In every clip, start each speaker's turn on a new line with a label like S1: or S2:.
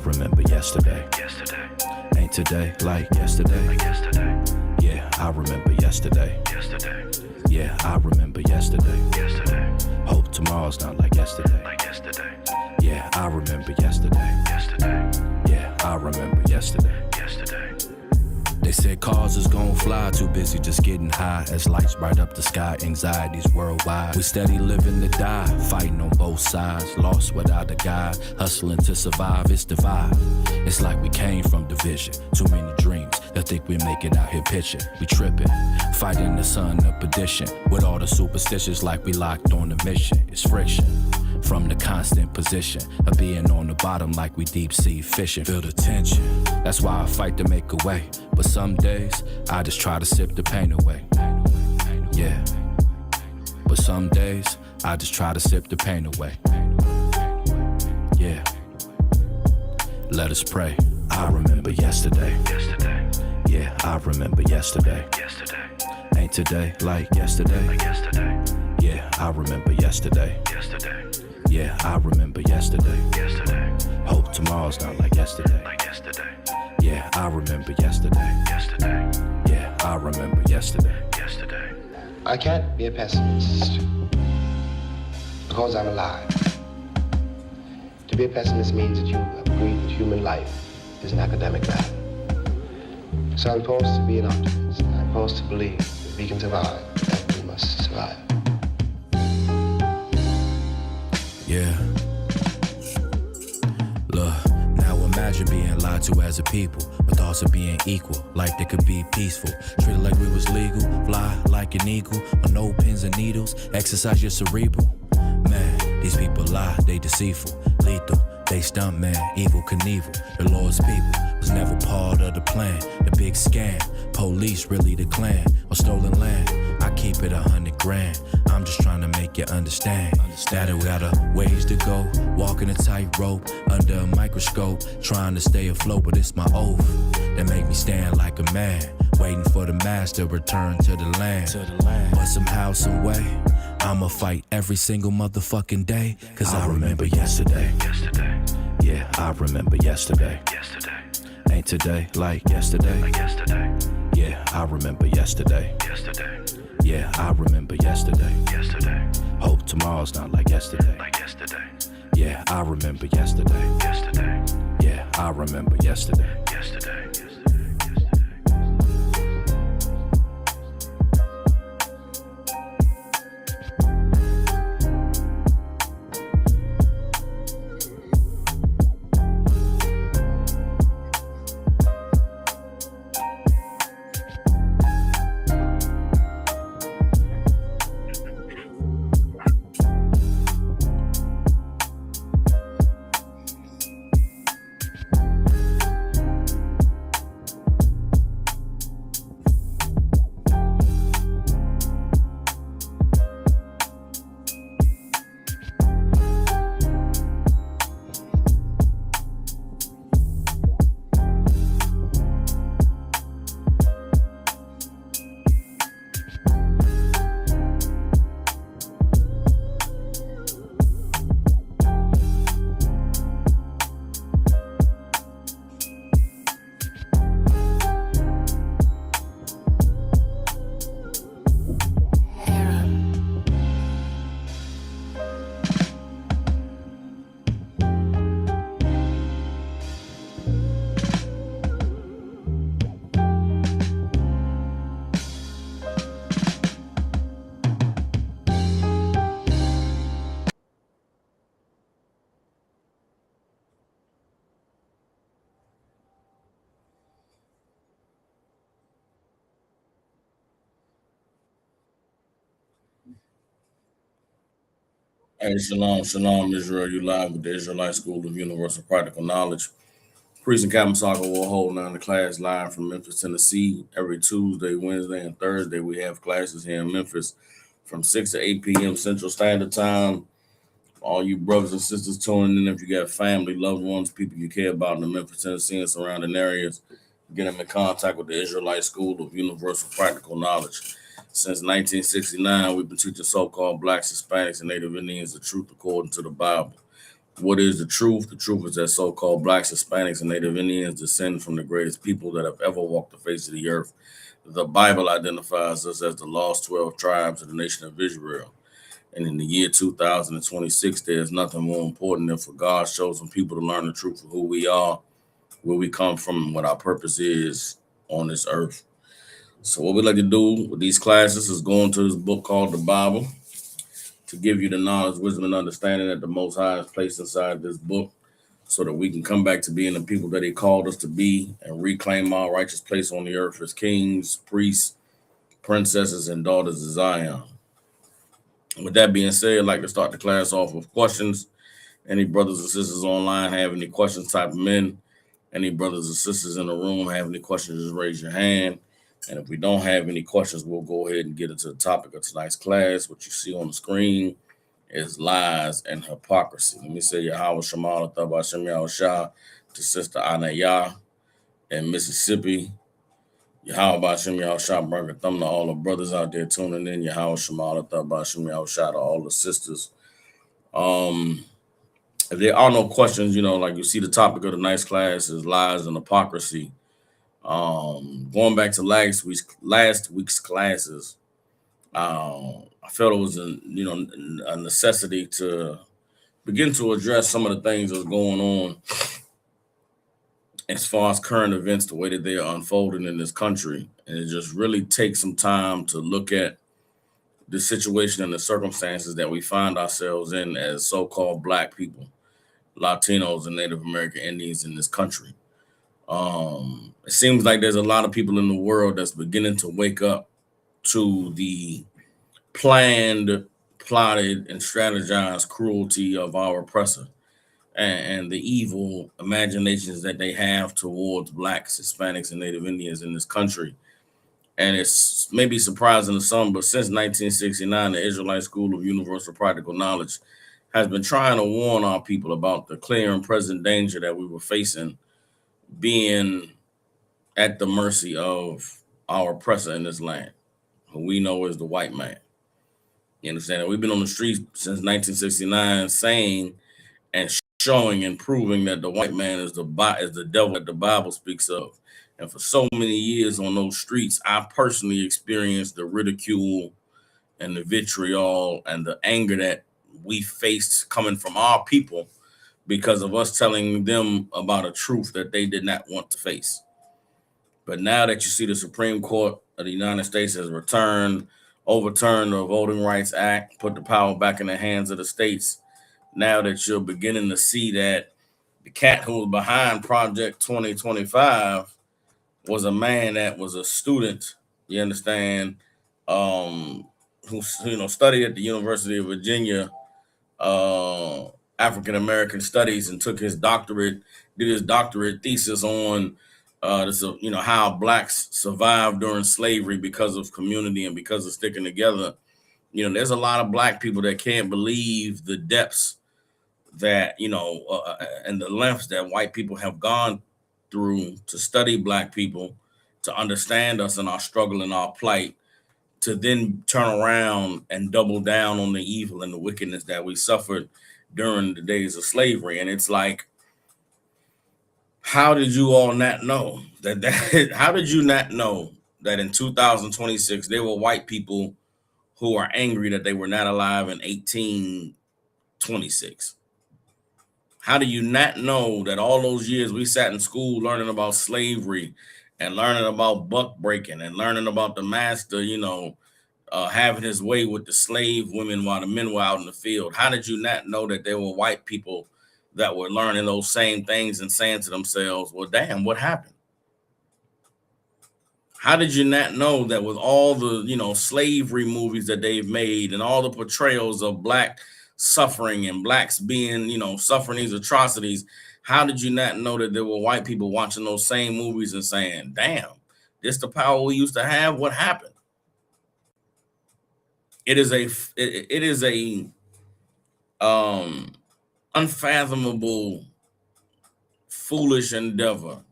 S1: remember yesterday.
S2: Yesterday.
S1: Ain't today like yesterday?
S2: Like yesterday.
S1: Yeah, I remember yesterday.
S2: Yesterday.
S1: Yeah, I remember yesterday.
S2: Yesterday.
S1: Hope tomorrow's not like yesterday.
S2: Like yesterday.
S1: Yeah, I remember yesterday.
S2: Yesterday.
S1: Yeah, I remember yesterday.
S2: Yesterday.
S1: They said cars is gon' fly, too busy just getting high. As lights bright up the sky, anxieties worldwide. We steady living to die, fighting on both sides. Lost without a guide, hustling to survive, it's the vibe. It's like we came from division, too many dreams. They think we make it out here pitching. We tripping, fighting the sun of perdition. With all the superstitions like we locked on the mission. It's friction. From the constant position of being on the bottom like we deep sea fishing. Feel the tension, that's why I fight to make a way. But some days, I just try to sip the pain away. Yeah, but some days, I just try to sip the pain away. Yeah, let us pray. I remember yesterday.
S2: Yesterday.
S1: Yeah, I remember yesterday.
S2: Yesterday.
S1: Ain't today like yesterday?
S2: Like yesterday.
S1: Yeah, I remember yesterday.
S2: Yesterday.
S1: Yeah, I remember yesterday.
S2: Yesterday.
S1: Hope tomorrow's not like yesterday.
S2: Like yesterday.
S1: Yeah, I remember yesterday.
S2: Yesterday.
S1: Yeah, I remember yesterday.
S2: Yesterday.
S3: I can't be a pessimist because I'm alive. To be a pessimist means that you agree that human life is an academic matter. So I'm supposed to be an optimist. I'm supposed to believe that we can survive, that we must survive.
S1: Yeah. Look, now imagine being lied to as a people, with thoughts of being equal, like they could be peaceful. Treated like we was legal, fly like an eagle, on no pins and needles, exercise your cerebral. Man, these people lie, they deceitful, lethal, they stunt man, evil Knievel. The Lord's people was never part of the plan, the big scam. Police really the clan on stolen land. I keep it 100 grand. I'm just trying to make you understand that we got a ways to go, walking a tightrope under a microscope, trying to stay afloat, but it's my oath that make me stand like a man, waiting for the master return to the land. But somehow, some way, I'ma fight every single motherfucking day, cause I remember yesterday.
S2: Yesterday.
S1: Yeah, I remember yesterday.
S2: Yesterday.
S1: Ain't today like yesterday?
S2: Like yesterday.
S1: Yeah, I remember yesterday.
S2: Yesterday.
S1: Yeah, I remember yesterday.
S2: Yesterday.
S1: Hope tomorrow's not like yesterday.
S2: Like yesterday.
S1: Yeah, I remember yesterday.
S2: Yesterday.
S1: Yeah, I remember yesterday.
S2: Yesterday.
S4: Hey, shalom, shalom, Israel. You live with the Israelite School of Universal Practical Knowledge. Priest and Captain Saga will hold down the class live from Memphis, Tennessee. Every Tuesday, Wednesday, and Thursday, we have classes here in Memphis from 6 to 8 p.m. Central Standard Time. All you brothers and sisters tuning in, if you got family, loved ones, people you care about in the Memphis, Tennessee, and surrounding areas, get them in contact with the Israelite School of Universal Practical Knowledge. Since 1969, we've been teaching so-called Blacks, Hispanics, and Native Indians the truth according to the Bible. What is the truth? The truth is that so-called blacks, Hispanics, and Native Indians descend from the greatest people that have ever walked the face of the earth. The Bible identifies us as the lost 12 tribes of the nation of Israel. And in the year 2026, there's nothing more important than for God's chosen people to learn the truth of who we are, where we come from, and what our purpose is on this earth. So what we like to do with these classes is go into this book called the Bible to give you the knowledge, wisdom, and understanding that the Most High is placed inside this book so that we can come back to being the people that he called us to be and reclaim our righteous place on the earth as kings, priests, princesses, and daughters of Zion. With that being said, I'd like to start the class off with questions. Any brothers and sisters online have any questions, type them in. Any brothers and sisters in the room have any questions, just raise your hand. And if we don't have any questions, we'll go ahead and get into the topic of tonight's class. What you see on the screen is lies and hypocrisy. Let me say Yahweh Shamal Tabashem Yahushua to Sister Anaya in Mississippi. Yahweh Bashem Yahushua Burger Thumb to all the brothers out there tuning in. Yahweh Shamal Tabashem Yahushua to all the sisters. If there are no questions, like you see, the topic of tonight's class is lies and hypocrisy. Going back to last week's classes, I felt it was a necessity to begin to address some of the things that's going on as far as current events, the way that they are unfolding in this country. And it just really takes some time to look at the situation and the circumstances that we find ourselves in as so-called Black people, Latinos, and Native American Indians in this country. It seems like there's a lot of people in the world that's beginning to wake up to the planned, plotted, and strategized cruelty of our oppressor and the evil imaginations that they have towards Blacks, Hispanics, and Native Indians in this country. And it's maybe surprising to some, but since 1969, the Israelite School of Universal Practical Knowledge has been trying to warn our people about the clear and present danger that we were facing, being at the mercy of our oppressor in this land, who we know is the white man. You understand? We've been on the streets since 1969 saying and showing and proving that the white man is the devil that the Bible speaks of. And for so many years on those streets, I personally experienced the ridicule and the vitriol and the anger that we faced coming from our people because of us telling them about a truth that they did not want to face. But now that you see the Supreme Court of the United States has overturned the Voting Rights Act, put the power back in the hands of the states, now that you're beginning to see that the cat who was behind Project 2025 was a man that was a student, you understand, who studied at the University of Virginia, African American Studies, and did his doctorate thesis on how Blacks survived during slavery because of community and because of sticking together. There's a lot of Black people that can't believe the depths that and the lengths that white people have gone through to study Black people, to understand us and our struggle and our plight, to then turn around and double down on the evil and the wickedness that we suffered during the days of slavery. And it's like, how did you all not know that how did you not know that in 2026 there were white people who are angry that they were not alive in 1826? How do you not know that all those years we sat in school learning about slavery and learning about buck breaking and learning about the master, having his way with the slave women while the men were out in the field? How did you not know that there were white people that were learning those same things and saying to themselves, well, damn, what happened? How did you not know that with all the, slavery movies that they've made and all the portrayals of Black suffering and Blacks being, suffering these atrocities, how did you not know that there were white people watching those same movies and saying, damn, this the power we used to have? What happened? It is a unfathomable, foolish endeavor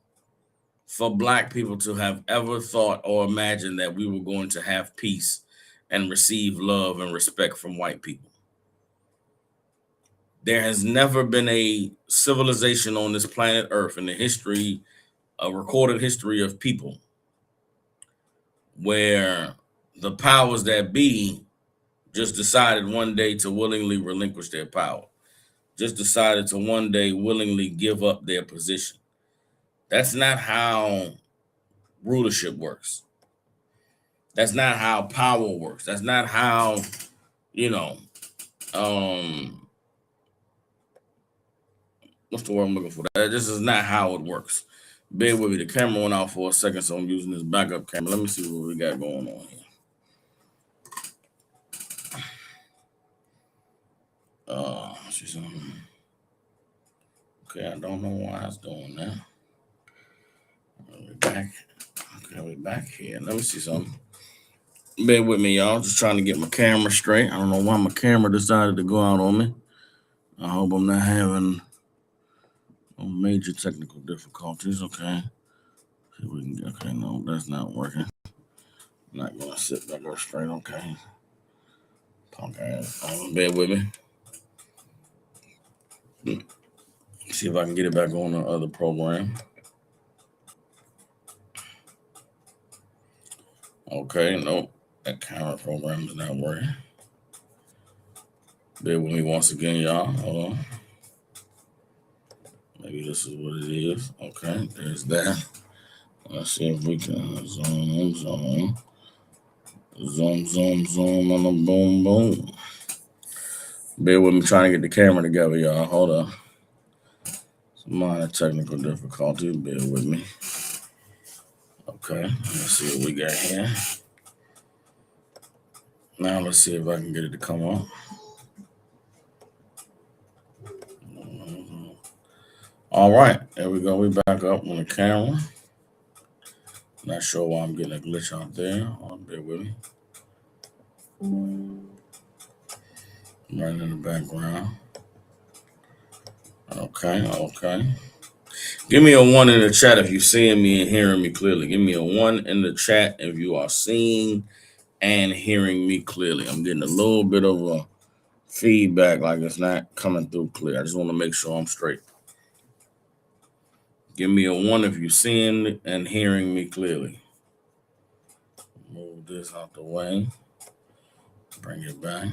S4: for Black people to have ever thought or imagined that we were going to have peace and receive love and respect from white people. There has never been a civilization on this planet Earth in the history, a recorded history of people, where the powers that be just decided one day to willingly relinquish their power, just decided to one day willingly give up their position. That's not how rulership works. That's not how power works. That's not how, you know, what's the word I'm looking for? This is not how it works. Bear with me. The camera went out for a second, so I'm using this backup camera. Let me see what we got going on here. See something. Okay, I don't know why it's doing that. We're back. Okay, we're back here. Let me see something. Bear with me, y'all. Just trying to get my camera straight. I don't know why my camera decided to go out on me. I hope I'm not having major technical difficulties. Okay. See if we can. Okay, no, that's not working. I'm not gonna sit back up straight. Okay. Okay. Bear with me. See if I can get it back on the other program. Okay, nope. That camera program is not working. Bear with me once again, y'all. Hold on. Maybe this is what it is. Okay, there's that. Let's see if we can zoom, on the boom, boom. Bear with me trying to get the camera together, y'all. Hold on. Some minor technical difficulty. Bear with me. Okay, let's see what we got here. Now let's see if I can get it to come up. All right, there we go. We back up on the camera. Not sure why I'm getting a glitch out there. Bear with me. Right in the background. Okay. Give me a 1 in the chat if you're seeing me and hearing me clearly. Give me a 1 in the chat if you are seeing and hearing me clearly. I'm getting a little bit of a feedback, like it's not coming through clear. I just want to make sure I'm straight. Give me a 1 if you're seeing and hearing me clearly. Move this out the way. Bring it back.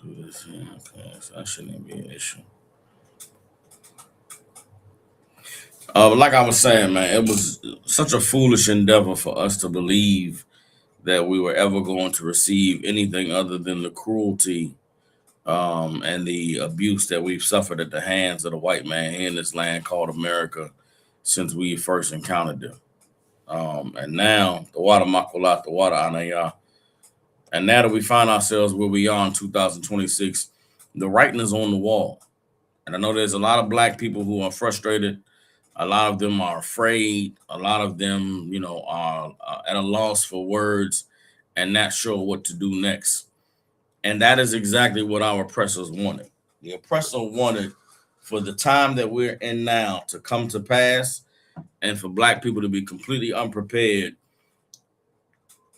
S4: Do this here. Okay, so that shouldn't be an issue. Like I was saying, man, it was such a foolish endeavor for us to believe that we were ever going to receive anything other than the cruelty and the abuse that we've suffered at the hands of the white man here in this land called America since we first encountered them. And now, the water makulat, the water anaya. And now that we find ourselves where we are in 2026, the writing is on the wall. And I know there's a lot of black people who are frustrated. A lot of them are afraid. A lot of them, are at a loss for words and not sure what to do next. And that is exactly what our oppressors wanted. The oppressor wanted for the time that we're in now to come to pass and for black people to be completely unprepared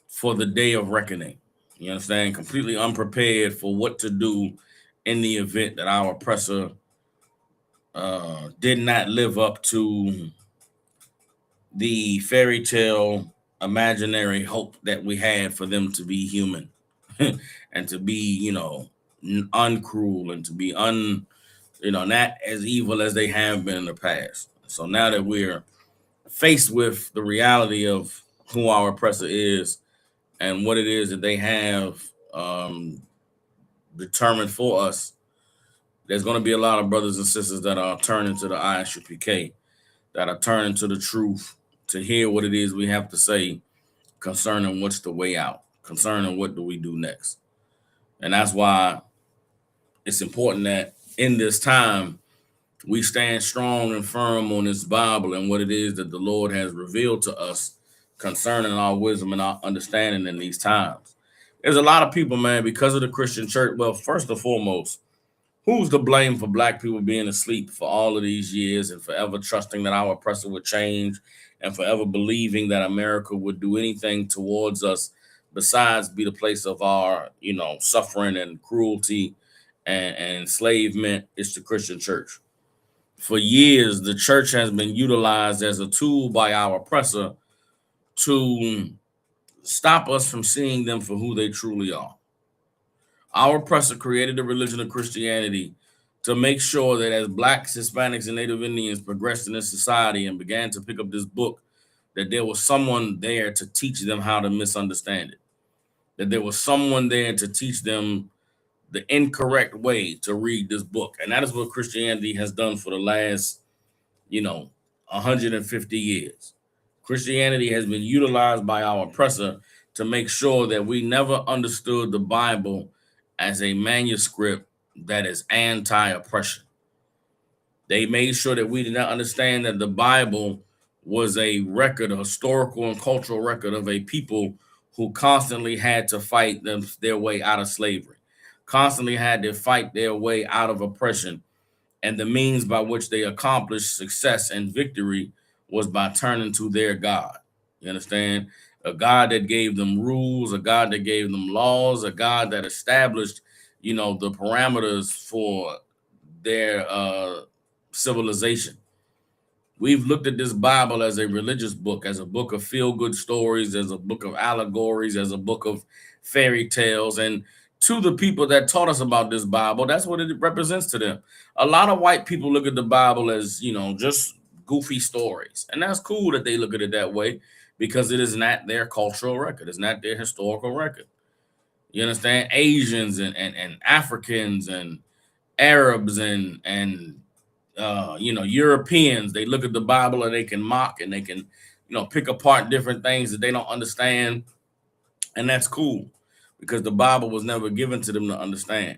S4: for the day of reckoning. You understand? Completely unprepared for what to do in the event that our oppressor did not live up to the fairy tale imaginary hope that we had for them to be human and to be, uncruel and to be not as evil as they have been in the past. So now that we're faced with the reality of who our oppressor is and what it is that they have determined for us, there's going to be a lot of brothers and sisters that are turning to the ISUPK, that are turning to the truth to hear what it is we have to say concerning what's the way out, concerning what do we do next. And that's why it's important that in this time, we stand strong and firm on this Bible and what it is that the Lord has revealed to us concerning our wisdom and our understanding in these times. There's a lot of people, man, because of the Christian church. Well, first and foremost, who's to blame for black people being asleep for all of these years and forever trusting that our oppressor would change and forever believing that America would do anything towards us besides be the place of our, suffering and cruelty and enslavement is the Christian church. For years, the church has been utilized as a tool by our oppressor to stop us from seeing them for who they truly are. Our oppressor created the religion of Christianity to make sure that as Blacks, Hispanics, and Native Indians progressed in this society and began to pick up this book, that there was someone there to teach them how to misunderstand it, that there was someone there to teach them the incorrect way to read this book. And that is what Christianity has done for the last, 150 years. Christianity has been utilized by our oppressor to make sure that we never understood the Bible as a manuscript that is anti-oppression. They made sure that we did not understand that the Bible was a record, a historical and cultural record of a people who constantly had to fight their way out of slavery, constantly had to fight their way out of oppression. And the means by which they accomplished success and victory was by turning to their God. You understand? A God that gave them rules, a God that gave them laws, a God that established, the parameters for their civilization. We've looked at this Bible as a religious book, as a book of feel-good stories, as a book of allegories, as a book of fairy tales. And to the people that taught us about this Bible, that's what it represents to them. A lot of white people look at the Bible as, just goofy stories. And that's cool that they look at it that way, because it is not their cultural record. It's not their historical record. You understand? Asians and Africans and Arabs and Europeans, they look at the Bible and they can mock and they can, pick apart different things that they don't understand. And that's cool, because the Bible was never given to them to understand.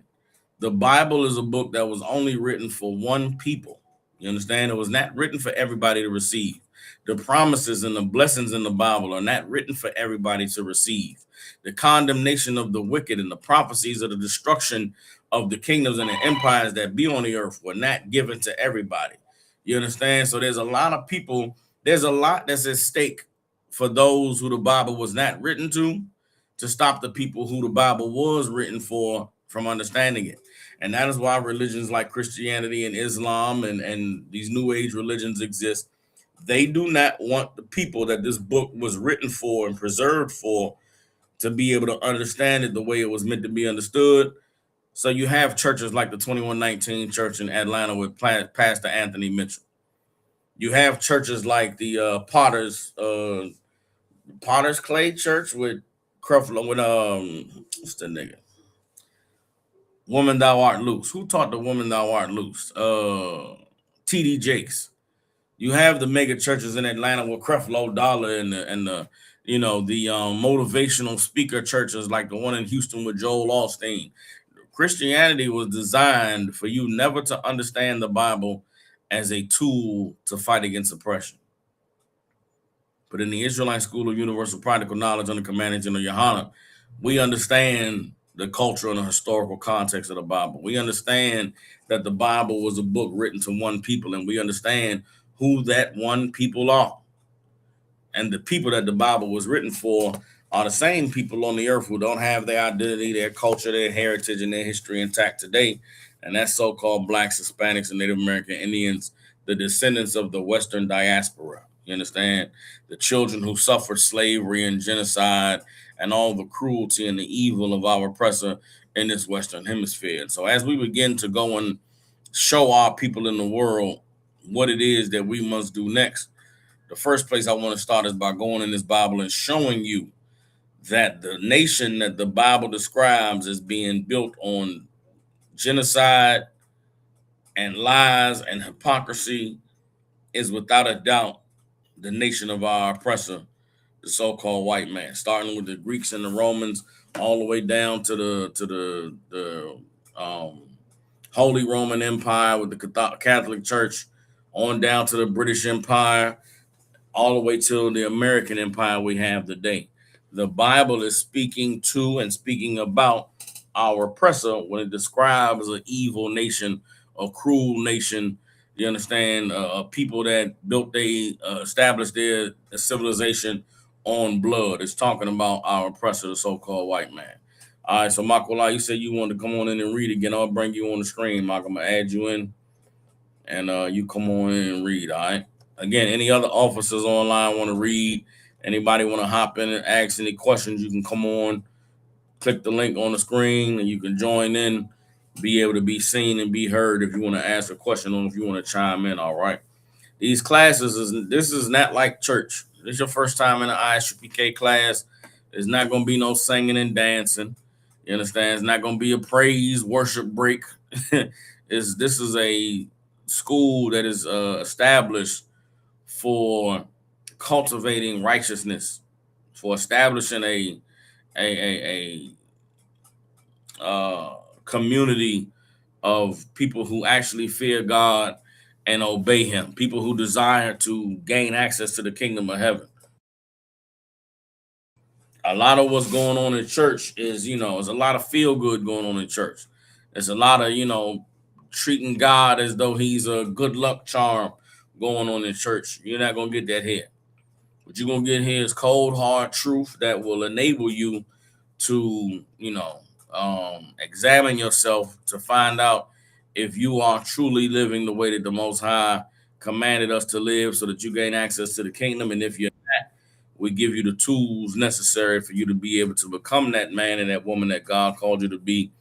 S4: The Bible is a book that was only written for one people. You understand? It was not written for everybody to receive. The promises and the blessings in the Bible are not written for everybody to receive. The condemnation of the wicked and the prophecies of the destruction of the kingdoms and the empires that be on the earth were not given to everybody. You understand? So there's a lot of people, there's a lot that's at stake for those who the Bible was not written to stop the people who the Bible was written for from understanding it. And that is why religions like Christianity and Islam and these new age religions exist. They do not want the people that this book was written for and preserved for to be able to understand it the way it was meant to be understood. So you have churches like the 2119 Church in Atlanta with Pastor Anthony Mitchell. You have churches like the Potter's Clay Church with Creflo, with what's the nigga? Woman Thou Art Loose. Who taught the Woman Thou Art Loose? T.D. Jakes. You have the mega churches in Atlanta with Creflo Dollar and the motivational speaker churches like the one in Houston with Joel Osteen. Christianity was designed for you never to understand the Bible as a tool to fight against oppression. But in the Israelite School of Universal Practical Knowledge under Commanding General Yohana, we understand the cultural and the historical context of the Bible. We understand that the Bible was a book written to one people, and we understand who that one people are. And the people that the Bible was written for are the same people on the earth who don't have their identity, their culture, their heritage, and their history intact today. And that's so-called Blacks, Hispanics, and Native American Indians, the descendants of the Western diaspora. You understand? The children who suffered slavery and genocide and all the cruelty and the evil of our oppressor in this Western hemisphere. And so as we begin to go and show our people in the world what it is that we must do next, the first place I want to start is by going in this Bible and showing you that the nation that the Bible describes as being built on genocide and lies and hypocrisy is without a doubt the nation of our oppressor, the so-called white man, starting with the Greeks and the Romans, all the way down to the Holy Roman Empire with the Catholic Church, on down to the British Empire, all the way to the American Empire we have today. The Bible is speaking to and speaking about our oppressor when it describes an evil nation, a cruel nation. You understand? People that established their civilization on blood. It's talking about our oppressor, the so-called white man. All right, so Makola, you said you wanted to come on in and read again. I'll bring you on the screen, Mark. I'm gonna add you in, and you come on in and read. All right. Again, any other officers online want to read? Anybody want to hop in and ask any questions? You can come on, click the link on the screen, and you can join in, be able to be seen and be heard if you want to ask a question or if you want to chime in. All right. These classes this is not like church. This is your first time in an ISUPK class. There's not gonna be no singing and dancing. You understand? It's not gonna be a praise worship break. This is a school that is established for cultivating righteousness, for establishing a community of people who actually fear God and obey him, people who desire to gain access to the kingdom of heaven. A lot of what's going on in church is, there's a lot of feel good going on in church. There's a lot of, treating God as though he's a good luck charm going on in church. You're not going to get that here. What you're going to get here is cold, hard truth that will enable you to, examine yourself to find out if you are truly living the way that the Most High commanded us to live so that you gain access to the kingdom. And if you're not, we give you the tools necessary for you to be able to become that man and that woman that God called you to be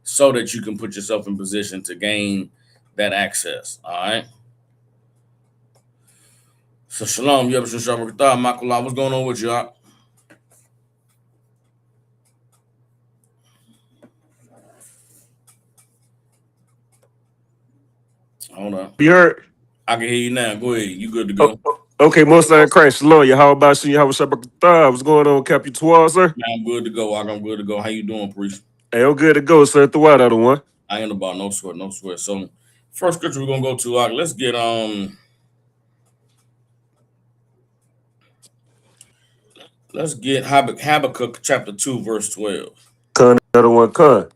S4: so that you can put yourself in position to gain that access. All right. So shalom, Makula, what's going on with you? Hold on.
S5: You heard?
S4: I can hear you now. Go ahead. You good to go?
S5: Okay, most of Christ. Shalom. How about you? How was Shabbat? What's going on, Cap? You 12, sir?
S4: I'm good to go. I'm good to go. How you doing, priest?
S5: Hey, I'm good to go, sir. Throughout other one.
S4: I ain't about no sweat, no sweat. So first scripture we're gonna go to, let's get Habakkuk chapter 2, verse 12.
S5: Con, other one, con.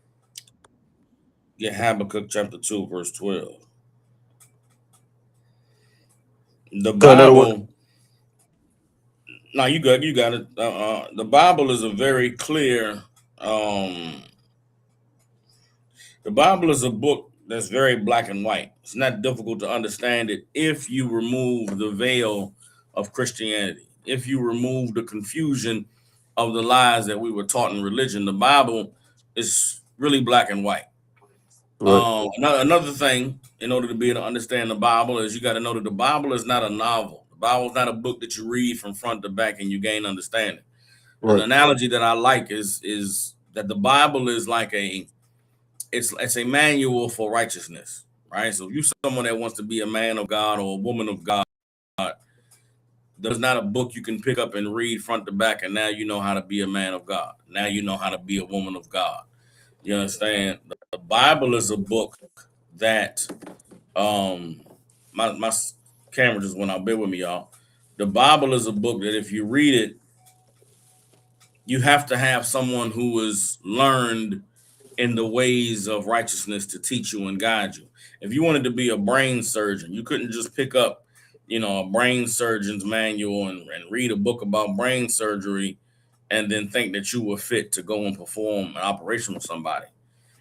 S4: Get Habakkuk chapter 2, verse 12. The Bible. No, you got it. The Bible is a very clear. The Bible is a book that's very black and white. It's not difficult to understand it if you remove the veil of Christianity, if you remove the confusion of the lies that we were taught in religion. The Bible is really black and white. Right. Another thing, in order to be able to understand the Bible, is you got to know that the Bible is not a novel. The Bible is not a book that you read from front to back and you gain understanding. Right. An analogy that I like is that the Bible is like it's a manual for righteousness, right? So if you're someone that wants to be a man of God or a woman of God, there's not a book you can pick up and read front to back, and now you know how to be a man of God. Now you know how to be a woman of God. You understand? The Bible is a book that my camera just went out. Bear with me, y'all. The Bible is a book that if you read it, you have to have someone who is learned in the ways of righteousness to teach you and guide you. If you wanted to be a brain surgeon, you couldn't just pick up, a brain surgeon's manual and read a book about brain surgery and then think that you were fit to go and perform an operation with somebody.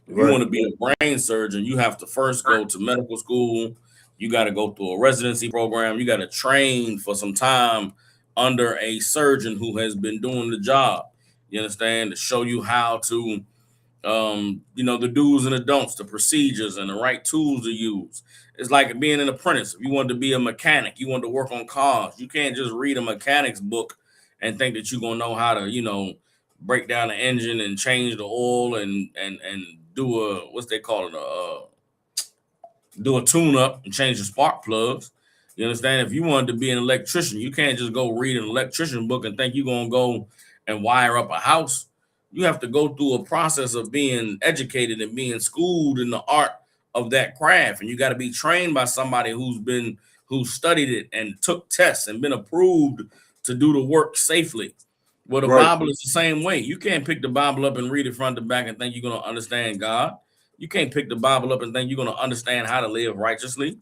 S4: If you want to be a brain surgeon, you have to first go to medical school. You got to go through a residency program. You got to train for some time under a surgeon who has been doing the job. You understand? To show you how to, the do's and the don'ts, the procedures and the right tools to use. It's like being an apprentice. If you want to be a mechanic, you want to work on cars, you can't just read a mechanic's book and think that you're going to know how to, break down the engine and change the oil and do a, what's they call it, do a tune up and change the spark plugs. You understand? If you wanted to be an electrician, you can't just go read an electrician book and think you're going to go and wire up a house. You have to go through a process of being educated and being schooled in the art of that craft. And you got to be trained by somebody who studied it and took tests and been approved to do the work safely. Well, the Bible is the same way. You can't pick the Bible up and read it front to back and think you're going to understand God. You can't pick the Bible up and think you're going to understand how to live righteously.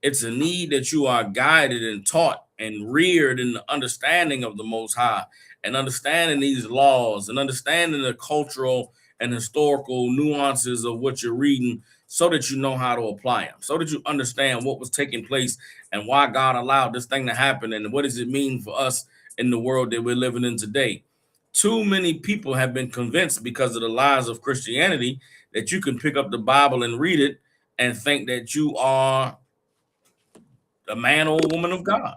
S4: It's a need that you are guided and taught and reared in the understanding of the Most High and understanding these laws and understanding the cultural and historical nuances of what you're reading so that you know how to apply them, so that you understand what was taking place and why God allowed this thing to happen and what does it mean for us in the world that we're living in today. Too many people have been convinced because of the lies of Christianity that you can pick up the Bible and read it and think that you are a man or a woman of God.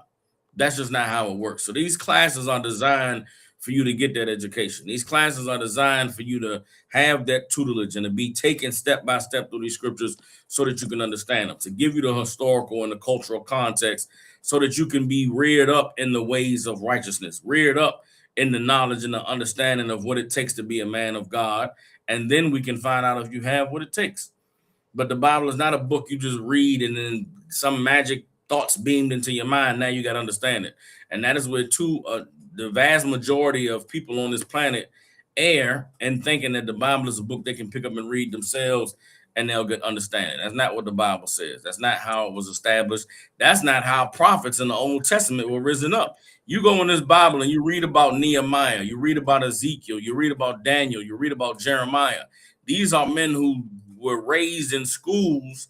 S4: That's just not how it works. So these classes are designed for you to get that education. These classes are designed for you to have that tutelage and to be taken step by step through these scriptures so that you can understand them, to give you the historical and the cultural context so that you can be reared up in the ways of righteousness, reared up in the knowledge and the understanding of what it takes to be a man of God. And then we can find out if you have what it takes. But the Bible is not a book you just read and then some magic thoughts beamed into your mind. Now you got to understand it. And that is where the vast majority of people on this planet err and thinking that the Bible is a book they can pick up and read themselves and they'll get understanding. That's not what the Bible says. That's not how it was established. That's not how prophets in the Old Testament were risen up. You go in this Bible and you read about Nehemiah, you read about Ezekiel, you read about Daniel, you read about Jeremiah. These are men who were raised in schools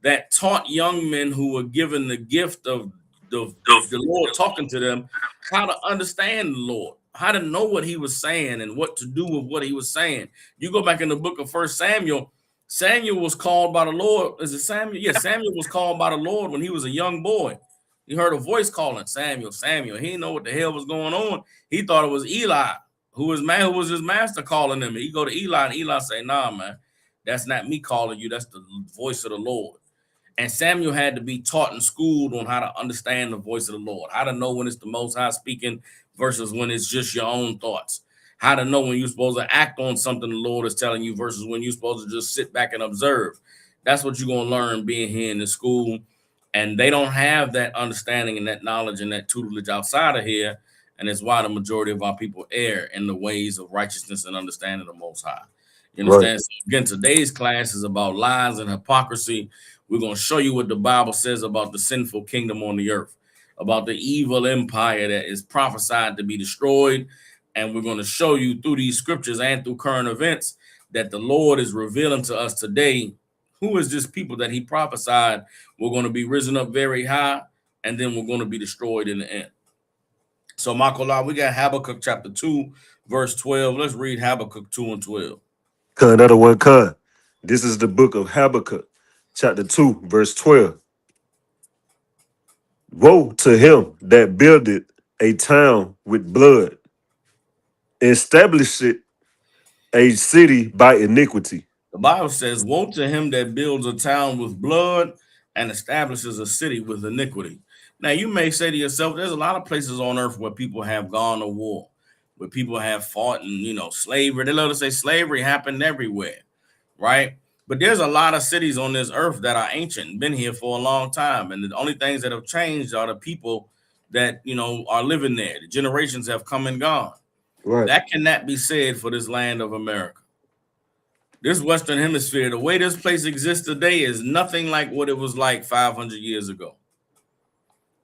S4: that taught young men who were given the gift of the Lord talking to them how to understand the Lord, how to know what he was saying and what to do with what he was saying. You go back in the book of 1 Samuel, Samuel was called by the Lord. Is it Samuel? Yeah, Samuel was called by the Lord when he was a young boy. He heard a voice calling Samuel, Samuel. He didn't know what the hell was going on. He thought it was Eli, who was his master calling him. He go to Eli and Eli say, nah, man, that's not me calling you. That's the voice of the Lord. And Samuel had to be taught and schooled on how to understand the voice of the Lord, how to know when it's the Most High speaking versus when it's just your own thoughts, how to know when you're supposed to act on something the Lord is telling you versus when you're supposed to just sit back and observe. That's what you're going to learn being here in the school. And they don't have that understanding and that knowledge and that tutelage outside of here. And it's why the majority of our people err in the ways of righteousness and understanding the Most High. You understand? Right. So again, today's class is about lies and hypocrisy. We're going to show you what the Bible says about the sinful kingdom on the earth, about the evil empire that is prophesied to be destroyed. And we're going to show you through these scriptures and through current events that the Lord is revealing to us today who is this people that he prophesied we're going to be risen up very high, and then we're going to be destroyed in the end. So, Makola, we got Habakkuk chapter 2, verse 12. Let's read Habakkuk 2 and 12.
S5: Another one, cut. This is the book of Habakkuk, chapter 2, verse 12. Woe to him that buildeth a town with blood, establisheth a city by iniquity.
S4: The Bible says, woe to him that builds a town with blood and establishes a city with iniquity. Now, you may say to yourself, there's a lot of places on earth where people have gone to war, where people have fought and, slavery. They love to say slavery happened everywhere, right? But there's a lot of cities on this earth that are ancient, been here for a long time. And the only things that have changed are the people that, are living there. The generations have come and gone. Right. That cannot be said for this land of America. This Western Hemisphere, the way this place exists today is nothing like what it was like 500 years ago.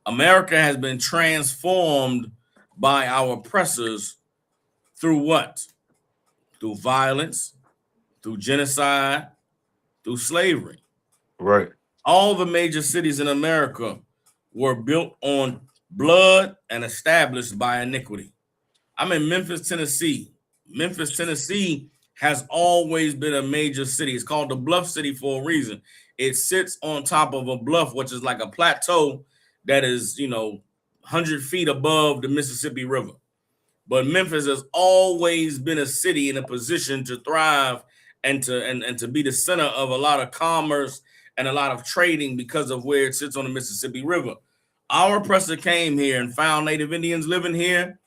S4: America has been transformed by our oppressors through what? Through violence, through genocide, through slavery.
S5: Right.
S4: All the major cities in America were built on blood and established by iniquity. I'm in Memphis, Tennessee. Memphis, Tennessee has always been a major city. It's called the Bluff City for a reason. It sits on top of a bluff, which is like a plateau that is, 100 feet above the Mississippi River. But Memphis has always been a city in a position to thrive and to be the center of a lot of commerce and a lot of trading because of where it sits on the Mississippi River. Our oppressor came here and found Native Indians living here,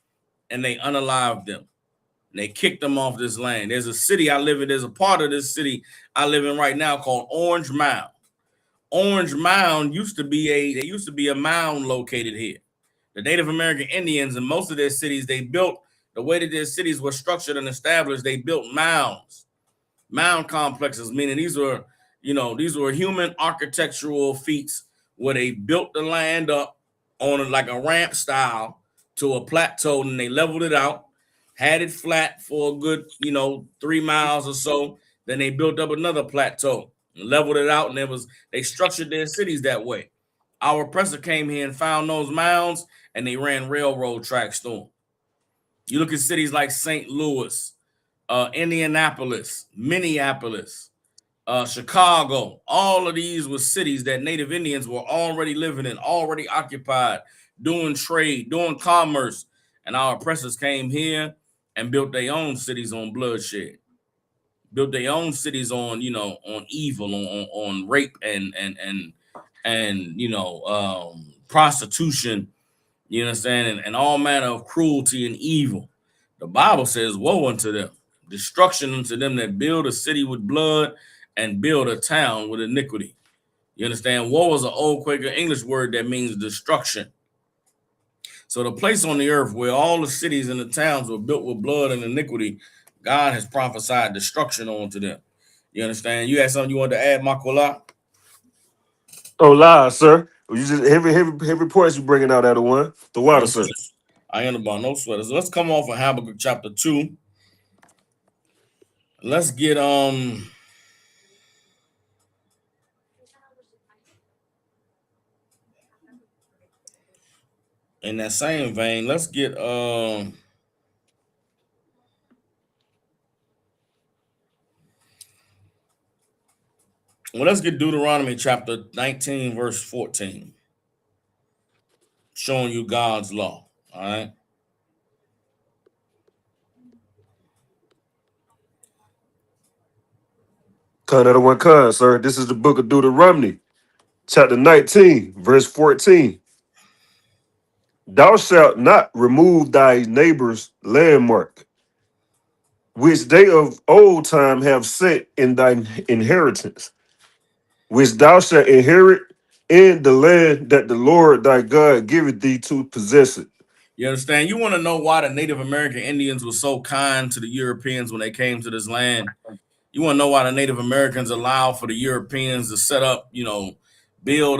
S4: and they unalived them. And they kicked them off this land. There's a city I live in. There's a part of this city I live in right now called Orange Mound. Orange Mound used to be a mound located here. The Native American Indians in most of their cities, they built the way that their cities were structured and established. They built mounds, mound complexes, meaning these were human architectural feats where they built the land up on like a ramp style to a plateau, and they leveled it out. had it flat for a good, 3 miles or so. Then they built up another plateau, leveled it out, and they structured their cities that way. Our oppressor came here and found those mounds, and they ran railroad tracks through them. You look at cities like St. Louis, Indianapolis, Minneapolis, Chicago. All of these were cities that Native Indians were already living in, already occupied, doing trade, doing commerce. And our oppressors came here and built their own cities on bloodshed, built their own cities on, on evil, on rape and prostitution, you understand, and all manner of cruelty and evil. The Bible says, woe unto them, destruction unto them that build a city with blood and build a town with iniquity. You understand? Woe is an old Quaker English word that means destruction. So the place on the earth where all the cities and the towns were built with blood and iniquity, God has prophesied destruction onto them. You understand? You had something you wanted to add, Makola?
S5: Oh, live, sir. You just heavy points you bringing out the one. The water,
S4: No
S5: sir.
S4: sweat. I ain't about no sweaters. So let's come off of Habakkuk chapter 2. Let's get in that same vein, let's get let's get Deuteronomy chapter 19, verse 14. Showing you God's law. All right.
S5: Kind of the one kind, sir. This is the book of Deuteronomy, chapter 19, verse 14. Thou shalt not remove thy neighbor's landmark, which they of old time have set in thine inheritance, which thou shalt inherit in the land that the Lord thy God giveth thee to possess it.
S4: You understand? You want to know why the Native American Indians were so kind to the Europeans when they came to this land? You want to know why the Native Americans allowed for the Europeans to set up, build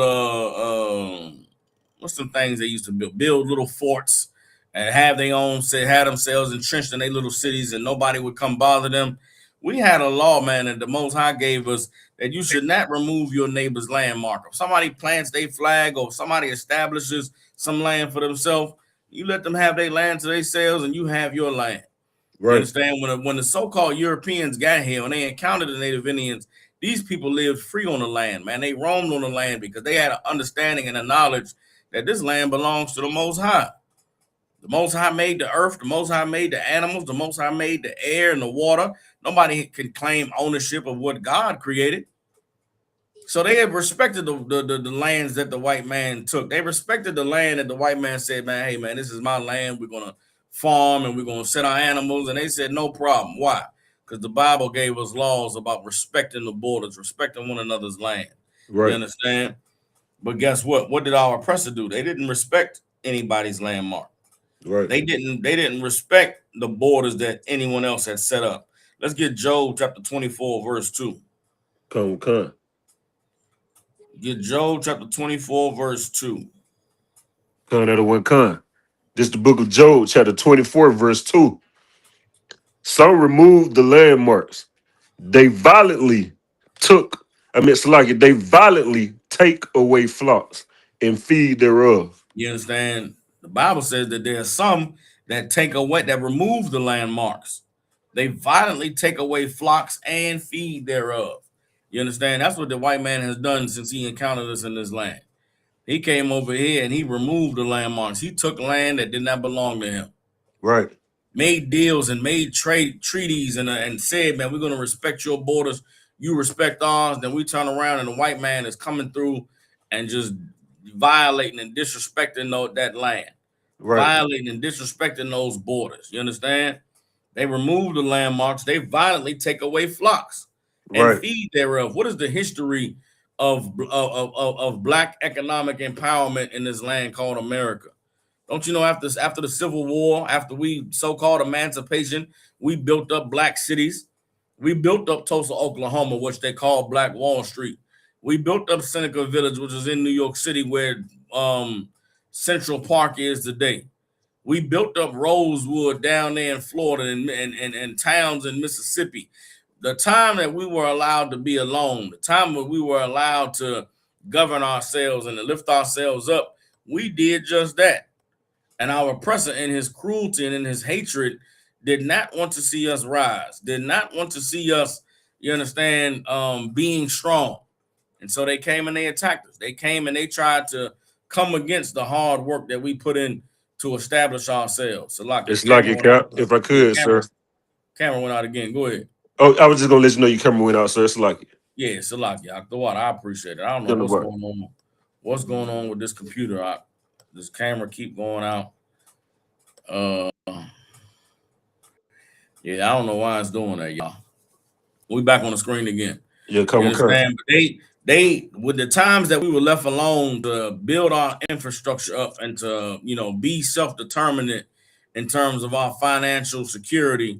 S4: what's some things they used to build little forts and have themselves entrenched in their little cities and nobody would come bother them. We had a law, man, that the Most High gave us that you should not remove your neighbor's landmark. If somebody plants their flag or somebody establishes some land for themselves, you let them have their land to themselves and you have your land.
S5: Right.
S4: You understand? When the so-called Europeans got here, when they encountered the Native Indians, these people lived free on the land, man. They roamed on the land because they had an understanding and a knowledge that this land belongs to the Most High. The Most High made the earth. The Most High made the animals. The Most High made the air and the water. Nobody can claim ownership of what God created. So they have respected the lands that the white man took. They respected the land that the white man said, man, hey, man, this is my land. We're going to farm and we're going to set our animals. And they said, no problem. Why? Because the Bible gave us laws about respecting the borders, respecting one another's land.
S5: Right.
S4: You understand? But guess what? What did our oppressor do? They didn't respect anybody's landmark.
S5: Right.
S4: They didn't respect the borders that anyone else had set up. Let's get Job chapter 24, verse 2.
S5: Come.
S4: Get Job chapter 24, verse 2.
S5: Kind of the one kind. This is the book of Job, chapter 24, verse 2. Some removed the landmarks. They violently they violently take away flocks and feed thereof.
S4: You understand? The Bible says that there are some that remove the landmarks. They violently take away flocks and feed thereof. You understand? That's what the white man has done since he encountered us in this land. He came over here and he removed the landmarks. He took land that did not belong to him.
S5: Right.
S4: Made deals and made treaties and said, man, we're going to respect your borders. You respect ours. Then we turn around and the white man is coming through and just violating and disrespecting that land. Right. Violating and disrespecting those borders. You understand? They remove the landmarks. They violently take away flocks and feed thereof. What is the history of black economic empowerment in this land called America? Don't you know after the Civil War, after we so-called emancipation, we built up black cities. We built up Tulsa, Oklahoma, which they call Black Wall Street. We built up Seneca Village, which is in New York City, where Central Park is today. We built up Rosewood down there in Florida and towns in Mississippi. The time that we were allowed to be alone, the time when we were allowed to govern ourselves and to lift ourselves up, we did just that. And our oppressor in his cruelty and in his hatred did not want to see us rise, did not want to see us, you understand, being strong. And so they came and they attacked us. They came and they tried to come against the hard work that we put in to establish ourselves. So like
S5: It's like it, Cap. If I could, sir.
S4: Camera went out again. Go ahead.
S5: Oh, I was just gonna let you know your camera went out, sir. It's like it.
S4: Yeah, Salaki, the water. I appreciate it. I don't know what's going on. What's going on with this computer? This camera keep going out. Yeah, I don't know why it's doing that, y'all. We back on the screen again.
S5: Yeah, come on.
S4: But they with the times that we were left alone to build our infrastructure up and to be self-determinant in terms of our financial security.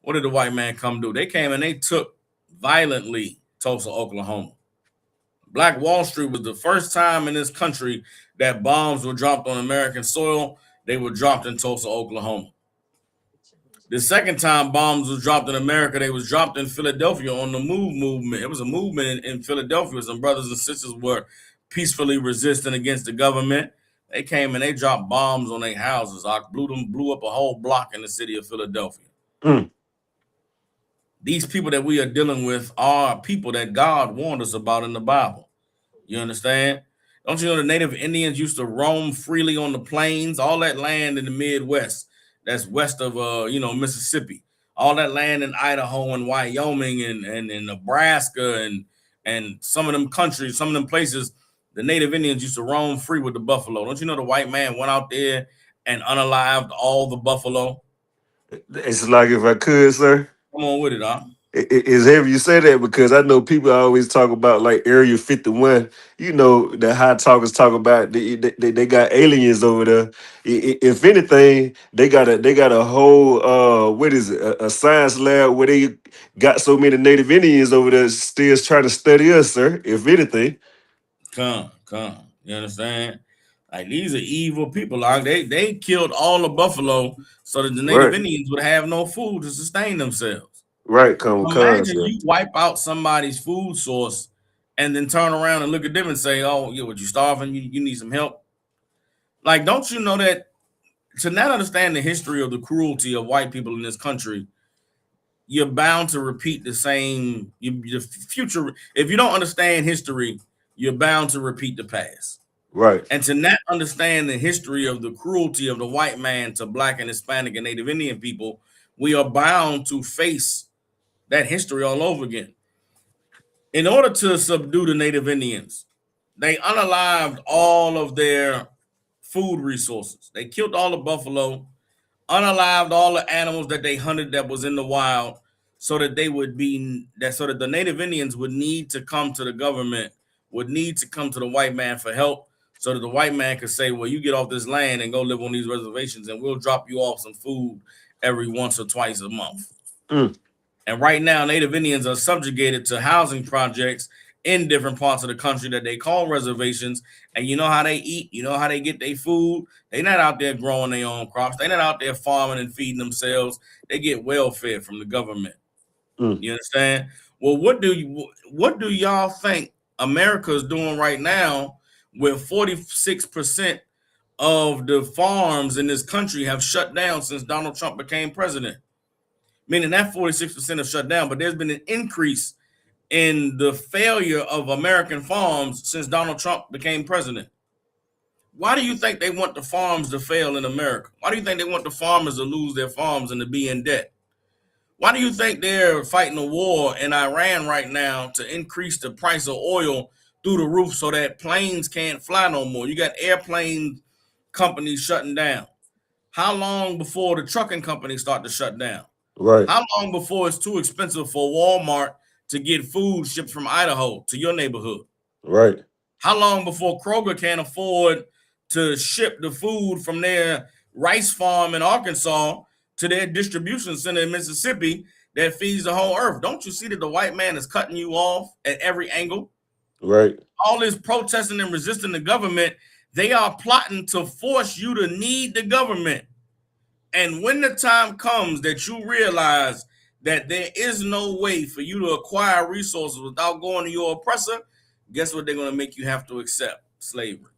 S4: What did the white man come do? They came and they took violently Tulsa, Oklahoma. Black Wall Street was the first time in this country that bombs were dropped on American soil. They were dropped in Tulsa, Oklahoma. The second time bombs was dropped in America, they was dropped in Philadelphia on the MOVE movement. It was a movement in Philadelphia. Some brothers and sisters were peacefully resisting against the government. They came and they dropped bombs on their houses. Blew up a whole block in the city of Philadelphia. These people that we are dealing with are people that God warned us about in the Bible. You understand? Don't you know the Native Indians used to roam freely on the plains, all that land in the Midwest, that's west of Mississippi, all that land in Idaho and Wyoming and Nebraska and some of them countries, some of them places, the Native Indians used to roam free with the buffalo. Don't you know the white man went out there and unalived all the buffalo?
S5: It's like if I could, sir.
S4: Come on with it, huh?
S5: It's heavy you say that because I know people always talk about like Area 51. The high talkers talk about they got aliens over there. If anything, they got a whole what is it, a science lab where they got so many Native Indians over there still trying to study us, sir. If anything,
S4: come, you understand? Like these are evil people. Like they killed all the buffalo so that the Native Indians would have no food to sustain themselves.
S5: Right, imagine
S4: you wipe out somebody's food source and then turn around and look at them and say, "Oh, you starving? You need some help." Like, don't you know that to not understand the history of the cruelty of white people in this country, you're bound to repeat the same. The future, if you don't understand history, you're bound to repeat the past.
S5: Right.
S4: And to not understand the history of the cruelty of the white man to Black and Hispanic and Native Indian people, we are bound to face that history all over again. In order to subdue the Native Indians, they unalived all of their food resources. They killed all the buffalo, unalived all the animals that they hunted that was in the wild, so that the Native Indians would need to come to the government, would need to come to the white man for help, so that the white man could say, well, you get off this land and go live on these reservations and we'll drop you off some food every once or twice a month. And right now, Native Indians are subjugated to housing projects in different parts of the country that they call reservations. And you know how they eat? You know how they get their food? They're not out there growing their own crops. They're not out there farming and feeding themselves. They get welfare from the government. You understand? Well, what do y'all think America is doing right now with 46% of the farms in this country have shut down since Donald Trump became president? Meaning that 46% have shut down, but there's been an increase in the failure of American farms since Donald Trump became president. Why do you think they want the farms to fail in America? Why do you think they want the farmers to lose their farms and to be in debt? Why do you think they're fighting a war in Iran right now to increase the price of oil through the roof so that planes can't fly no more? You got airplane companies shutting down. How long before the trucking companies start to shut down?
S5: Right.
S4: How long before it's too expensive for Walmart to get food shipped from Idaho to your neighborhood?
S5: Right.
S4: How long before Kroger can't afford to ship the food from their rice farm in Arkansas to their distribution center in Mississippi that feeds the whole earth? Don't you see that the white man is cutting you off at every angle?
S5: Right.
S4: All this protesting and resisting the government, they are plotting to force you to need the government. And when the time comes that you realize that there is no way for you to acquire resources without going to your oppressor, guess what they're going to make you have to accept? Slavery.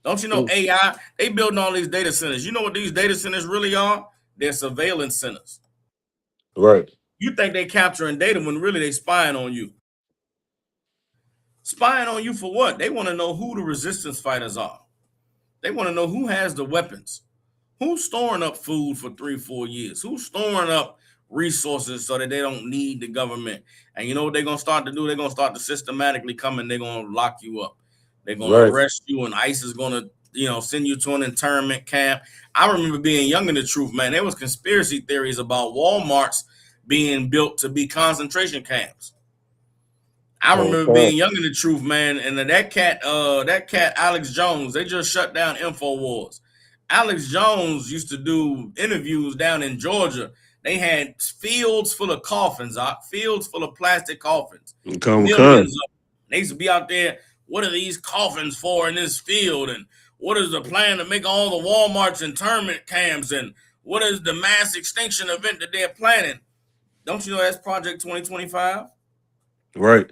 S4: Don't you know AI? They building all these data centers. You know what these data centers really are? They're surveillance centers.
S5: Right.
S4: You think they capturing data when really they spying on you. Spying on you for what? They want to know who the resistance fighters are. They want to know who has the weapons. Who's storing up food for 3-4 years? Who's storing up resources so that they don't need the government? And you know what they're going to start to do? They're going to start to systematically come and they're going to lock you up. They're going to arrest you, and ICE is going to, send you to an internment camp. I remember being young in the truth, man. There was conspiracy theories about Walmarts being built to be concentration camps. I remember being young in the truth, man. And that cat, Alex Jones, they just shut down InfoWars. Alex Jones used to do interviews down in Georgia. They had fields full of coffins, fields full of plastic coffins. Millions of them. They used to be out there. What are these coffins for in this field? And what is the plan to make all the Walmart's internment camps? And what is the mass extinction event that they're planning? Don't you know that's Project 2025?
S5: Right.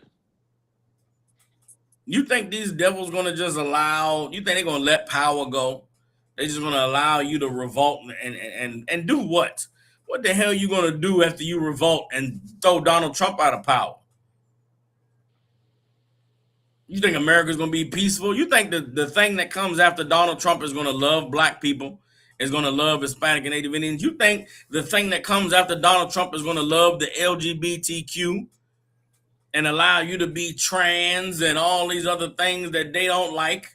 S4: You think these devils going to just allow, you think they're going to let power go? They're just going to allow you to revolt and do what? What the hell are you going to do after you revolt and throw Donald Trump out of power? You think America's going to be peaceful? You think the thing that comes after Donald Trump is going to love black people, is going to love Hispanic and Native Indians? You think the thing that comes after Donald Trump is going to love the LGBTQ and allow you to be trans and all these other things that they don't like?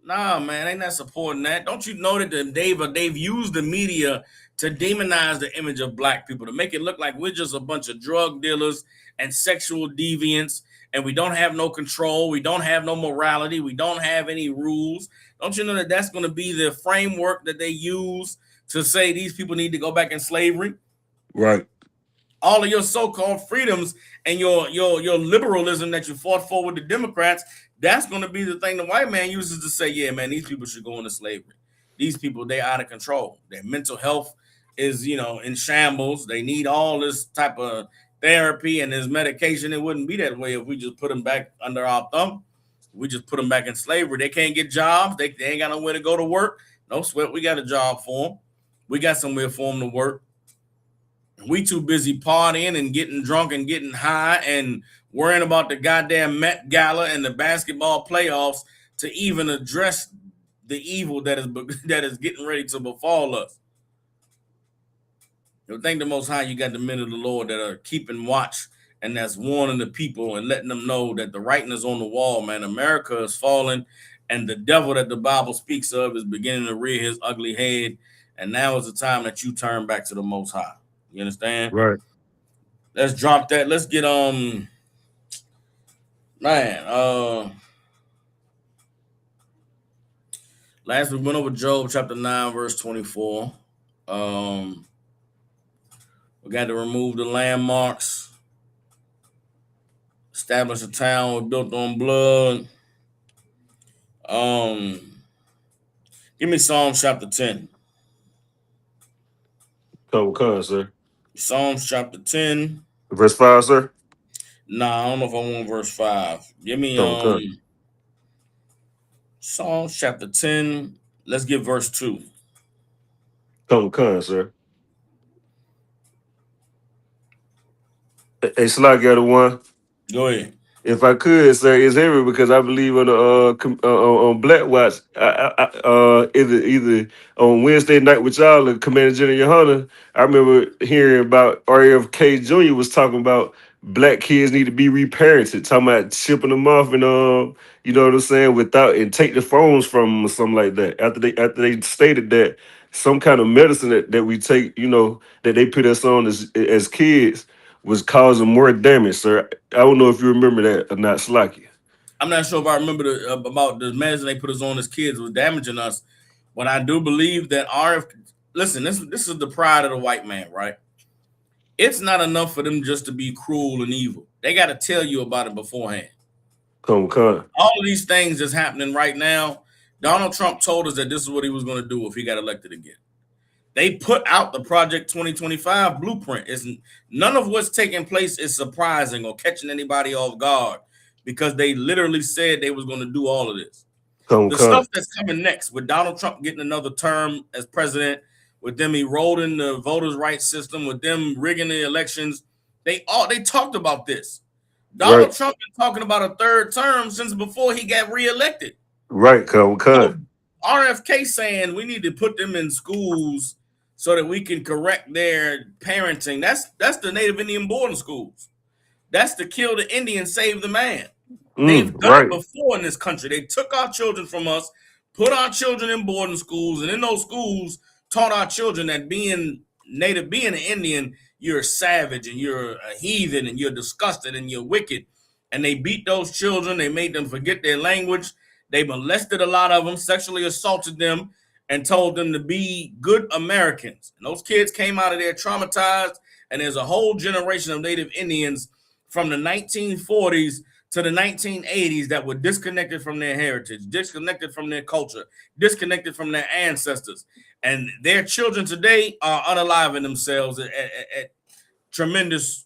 S4: Nah, man, ain't not supporting that. Don't you know that they've used the media to demonize the image of black people, to make it look like we're just a bunch of drug dealers and sexual deviants, and we don't have no control, we don't have no morality, we don't have any rules. Don't you know that that's going to be the framework that they use to say these people need to go back in slavery?
S5: Right.
S4: All of your so-called freedoms and your liberalism that you fought for with the Democrats, that's going to be the thing the white man uses to say, yeah, man, these people should go into slavery. These people, they're out of control. Their mental health is, in shambles. They need all this type of therapy and this medication. It wouldn't be that way if we just put them back under our thumb. We just put them back in slavery. They can't get jobs. They ain't got nowhere to go to work. No sweat. We got a job for them. We got somewhere for them to work. We too busy partying and getting drunk and getting high and worrying about the goddamn Met Gala and the basketball playoffs to even address the evil that is getting ready to befall us. Thank the Most High, you got the men of the Lord that are keeping watch and that's warning the people and letting them know that the writing is on the wall, man. America is falling, and the devil that the Bible speaks of is beginning to rear his ugly head. And now is the time that you turn back to the Most High. You understand?
S5: Right.
S4: Let's drop that. Let's get last we went over Job chapter 9, verse 24. We got to remove the landmarks, establish a town built on blood. Give me Psalms chapter 10.
S5: Come, sir.
S4: Psalms chapter 10.
S5: Verse 5, sir?
S4: Nah, I don't know if I want verse 5. Give me Psalms chapter 10. Let's get verse 2.
S5: Come, sir. Hey, Slack got a one.
S4: Go ahead.
S5: If I could, sir, it's every because I believe on the on Black Watch, either on Wednesday night with y'all, the Commander General Yohana, I remember hearing about RFK Jr. was talking about black kids need to be reparented, talking about shipping them off and you know what I'm saying, without and take the phones from them or something like that. After they stated that some kind of medicine that we take, that they put us on as kids was causing more damage, sir. I don't know if you remember that or not, Slacky.
S4: I'm not sure if I remember about the medicine they put us on as kids was damaging us, but I do believe that listen, this is the pride of the white man, right? It's not enough for them just to be cruel and evil. They got to tell you about it beforehand.
S5: Come.
S4: All of these things that's happening right now, Donald Trump told us that this is what he was going to do if he got elected again. They put out the Project 2025 blueprint. None of what's taking place is surprising or catching anybody off guard because they literally said they was going to do all of this. The stuff that's coming next with Donald Trump getting another term as president, with them eroding the voters' rights system, with them rigging the elections, they talked about this. Donald Trump been talking about a third term since before he got reelected.
S5: Right,
S4: So RFK saying we need to put them in schools so that we can correct their parenting. That's the Native Indian boarding schools. That's to kill the Indian, save the man. They've done it before in this country. They took our children from us, put our children in boarding schools, and in those schools taught our children that being Native, being an Indian, you're savage and you're a heathen and you're disgusted and you're wicked. And they beat those children. They made them forget their language. They molested a lot of them, sexually assaulted them, and told them to be good Americans. And those kids came out of there traumatized, and there's a whole generation of Native Indians from the 1940s to the 1980s that were disconnected from their heritage, disconnected from their culture, disconnected from their ancestors. And their children today are unaliving themselves at tremendous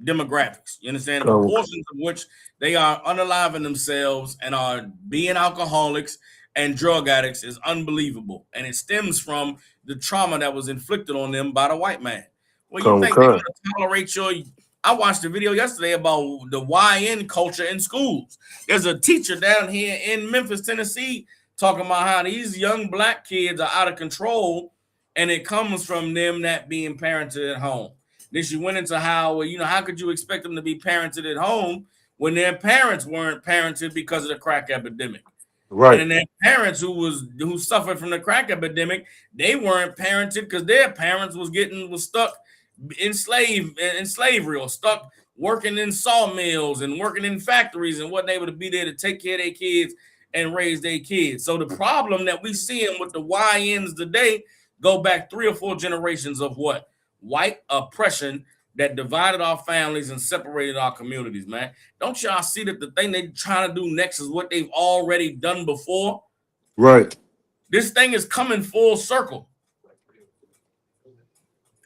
S4: demographics. You understand? The proportions of which they are unaliving themselves and are being alcoholics and drug addicts is unbelievable. And it stems from the trauma that was inflicted on them by the white man. Well, you think they're going to tolerate your... I watched a video yesterday about the YN culture in schools. There's a teacher down here in Memphis, Tennessee, talking about how these young black kids are out of control, and it comes from them not being parented at home. Then she went into how, how could you expect them to be parented at home when their parents weren't parented because of the crack epidemic? Right. And then their parents who suffered from the crack epidemic, they weren't parented because their parents was stuck in slavery or stuck working in sawmills and working in factories and wasn't able to be there to take care of their kids and raise their kids. So the problem that we seeing with the YNs today go back 3 or 4 generations of what? White oppression that divided our families and separated our communities, man. Don't y'all see that the thing they're trying to do next is what they've already done before? Right. This thing is coming full circle.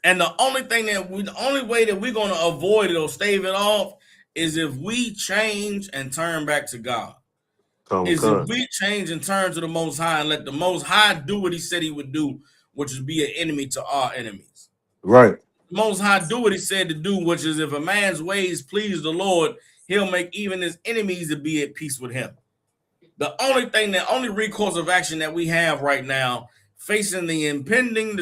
S4: And the only way that we're going to avoid it or stave it off is if we change and turn back to God. If we change and turn to the Most High and let the Most High do what he said he would do, which is be an enemy to our enemies. Right. The Most High do what he said to do, which is if a man's ways please the Lord, he'll make even his enemies to be at peace with him. The only recourse of action that we have right now, facing the impending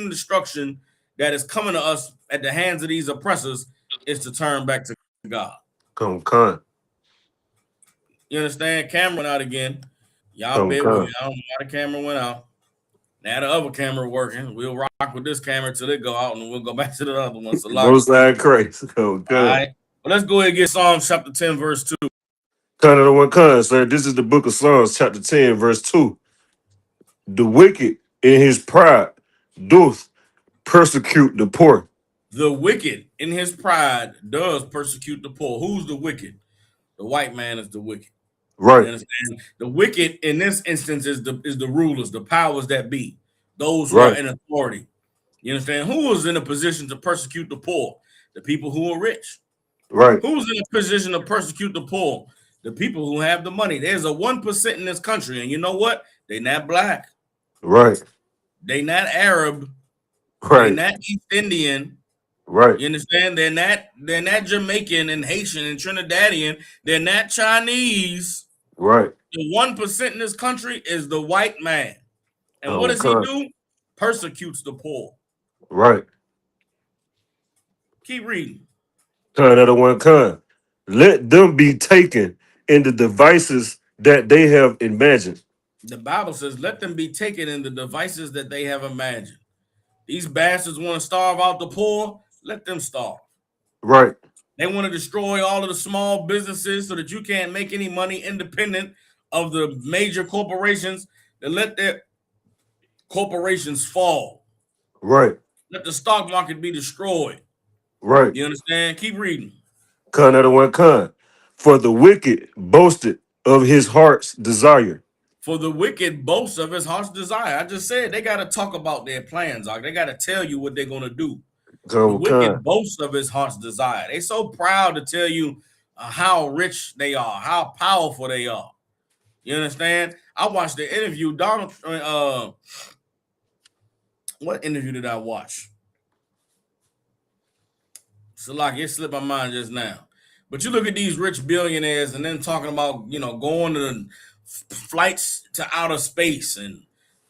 S4: destruction that is coming to us at the hands of these oppressors, is to turn back to God. Come. You understand? Camera went out again. Y'all bear with me. I don't know why the camera went out. Now the other camera working. We'll rock with this camera till it go out, and we'll go back to the other one. So both sides crazy. All right. Well, let's go ahead and get Psalms chapter 10, verse 2. Sir. This is the book of Psalms, chapter 10, verse 2. The wicked in his pride doth persecute the poor. The wicked in his pride does persecute the poor. Who's the wicked? The white man is the wicked. Right. You understand? The wicked in this instance is the rulers, the powers that be, those who are in authority. You understand? Who is in a position to persecute the poor? The people who are rich. Right. Who's in a position to persecute the poor? The people who have the money. There's a 1% in this country, and you know what? They're not black. Right. They not Arab. Right. They're not East Indian. Right. You understand? They're not Jamaican and Haitian and Trinidadian. They're not Chinese. Right. The 1% in this country is the white man. And what does he do? Persecutes the poor. Right. Keep reading. Let them be taken in the devices that they have imagined. The Bible says, let them be taken in the devices that they have imagined. These bastards want to starve out the poor. Let them starve. Right. They want to destroy all of the small businesses so that you can't make any money independent of the major corporations. They let their corporations fall. Right. Let the stock market be destroyed. Right. You understand? Keep reading. For the wicked boasted of his heart's desire. For the wicked boasts of his heart's desire. I just said they got to talk about their plans. They got to tell you what they're going to do. The wicked boasts of his heart's desire. They so proud to tell you how rich they are, how powerful they are. You understand? I watched the interview. Donald, what interview did I watch? So like it slipped my mind just now. But you look at these rich billionaires and then talking about, going to flights to outer space and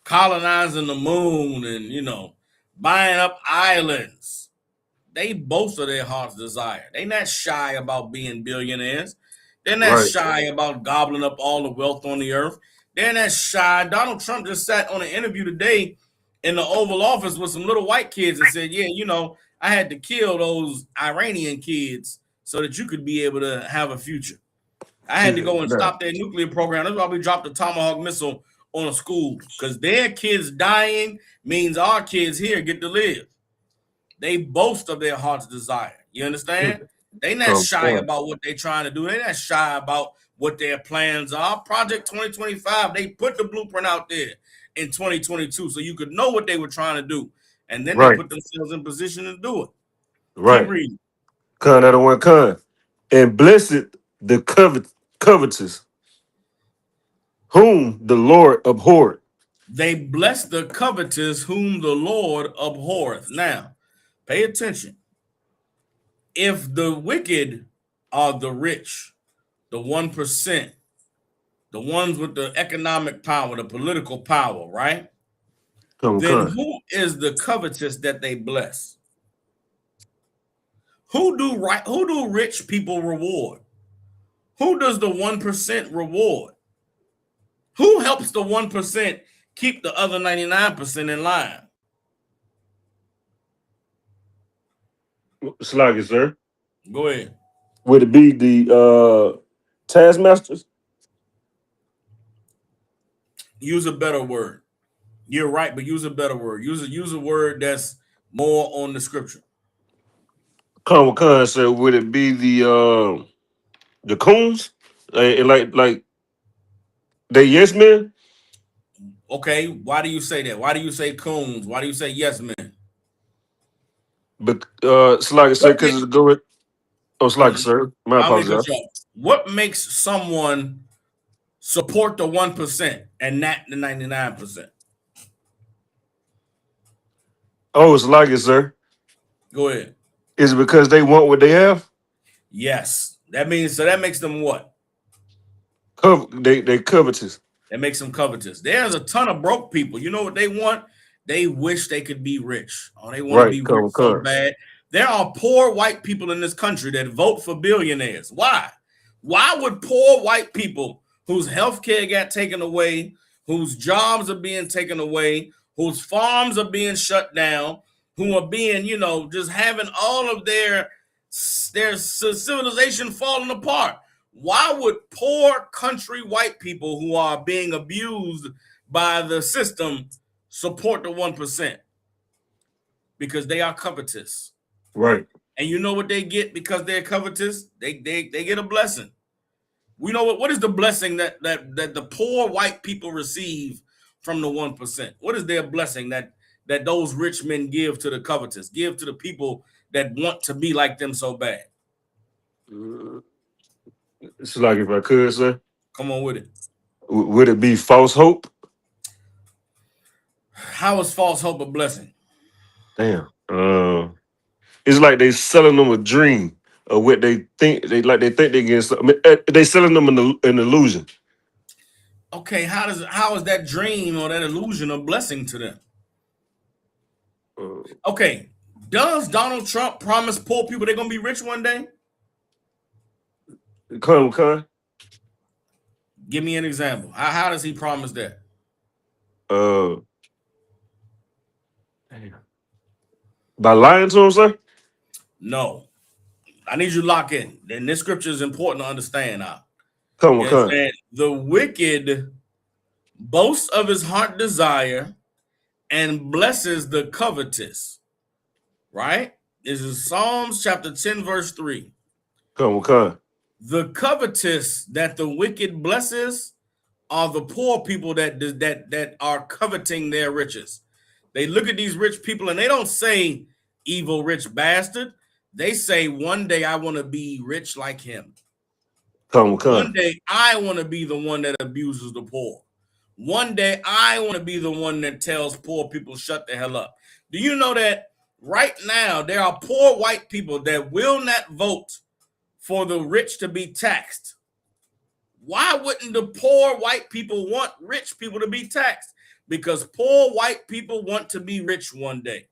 S4: colonizing the moon and, buying up islands. They boast of their heart's desire. They not shy about being billionaires. They're not shy about gobbling up all the wealth on the earth. They're not shy. Donald Trump just sat on an interview today in the Oval Office with some little white kids and said, yeah, I had to kill those Iranian kids so that you could be able to have a future. I had to go and stop their nuclear program. That's why we dropped the Tomahawk missile on a school, because their kids dying means our kids here get to live. They boast of their heart's desire. You understand? They not shy about what they're trying to do. They're not shy about what their plans are. Project 2025, they put the blueprint out there in 2022 so you could know what they were trying to do. And then they put themselves in position to do it.
S5: Right. Con out of one con. And blessed the covetous, whom the Lord abhorred.
S4: They bless the covetous, whom the Lord abhorreth. Now, pay attention. If the wicked are the rich, the 1%, the ones with the economic power, the political power, right? Then who is the covetous that they bless? Who do rich people reward? Who does the 1% reward? Who helps the 1% keep the other 99% in line?
S5: Slag it, sir.
S4: Go ahead.
S5: Would it be the taskmasters?
S4: Use a better word. You're right, but use a better word. Use a word that's more on the scripture.
S5: Con said, would it be the coons? Like they yes men?
S4: Okay, why do you say that? Why do you say coons? Why do you say yes men?
S5: But Slag said because it's good. Oh, Slag sir. My apologies.
S4: What makes someone support the 1% and not the 99%?
S5: Oh, it's like it, sir.
S4: Go ahead.
S5: Is it because they want what they have?
S4: Yes. That makes them what?
S5: They covetous.
S4: That makes them covetous. There's a ton of broke people. You know what they want? They wish they could be rich. Oh, they want to be rich so bad. There are poor white people in this country that vote for billionaires. Why? Why would poor white people whose health care got taken away, whose jobs are being taken away, whose farms are being shut down, who are being, just having all of their civilization falling apart? Why would poor country white people who are being abused by the system support the 1%? Because they are covetous.
S5: Right.
S4: And you know what they get because they're covetous? They get a blessing. We know what is the blessing that the poor white people receive from the 1%? What is their blessing that those rich men give to the covetous, give to the people that want to be like them so bad?
S5: It's like if I could, sir.
S4: Come on with it.
S5: Would it be false hope?
S4: How is false hope a blessing?
S5: Damn. It's like they selling them a dream of what they think they think they get. They selling them an illusion.
S4: Okay, how is that dream or that illusion a blessing to them? Okay, does Donald Trump promise poor people they're gonna be rich one day?
S5: Con.
S4: Give me an example. How does he promise that?
S5: By lying to him, sir?
S4: No. I need you to lock in. And this scripture is important to understand now.
S5: Come on.
S4: The wicked boasts of his heart desire and blesses the covetous. Right? This is Psalms chapter 10, verse 3.
S5: Come on.
S4: The covetous that the wicked blesses are the poor people that are coveting their riches. They look at these rich people and they don't say evil rich bastard. They say one day I want to be rich like him. One day I want to be the one that abuses the poor. One day I want to be the one that tells poor people shut the hell up. Do you know that right now there are poor white people that will not vote for the rich to be taxed? Why wouldn't the poor white people want rich people to be taxed? Because poor white people want to be rich one day.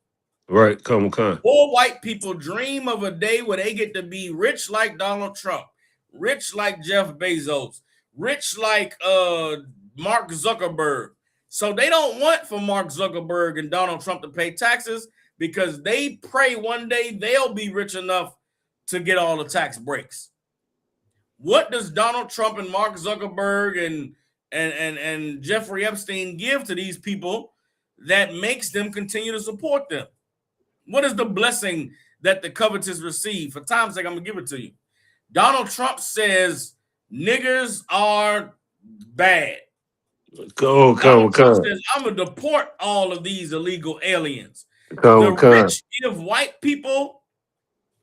S5: Right,
S4: Poor white people dream of a day where they get to be rich like Donald Trump, rich like Jeff Bezos, rich like Mark Zuckerberg. So they don't want for Mark Zuckerberg and Donald Trump to pay taxes because they pray one day they'll be rich enough to get all the tax breaks. What does Donald Trump and Mark Zuckerberg and Jeffrey Epstein give to these people that makes them continue to support them? What is the blessing that the covetous receive? For time's sake, I'm going to give it to you. Donald Trump says niggers are bad. Donald Trump says, I'm going to deport all of these illegal aliens. The rich give white people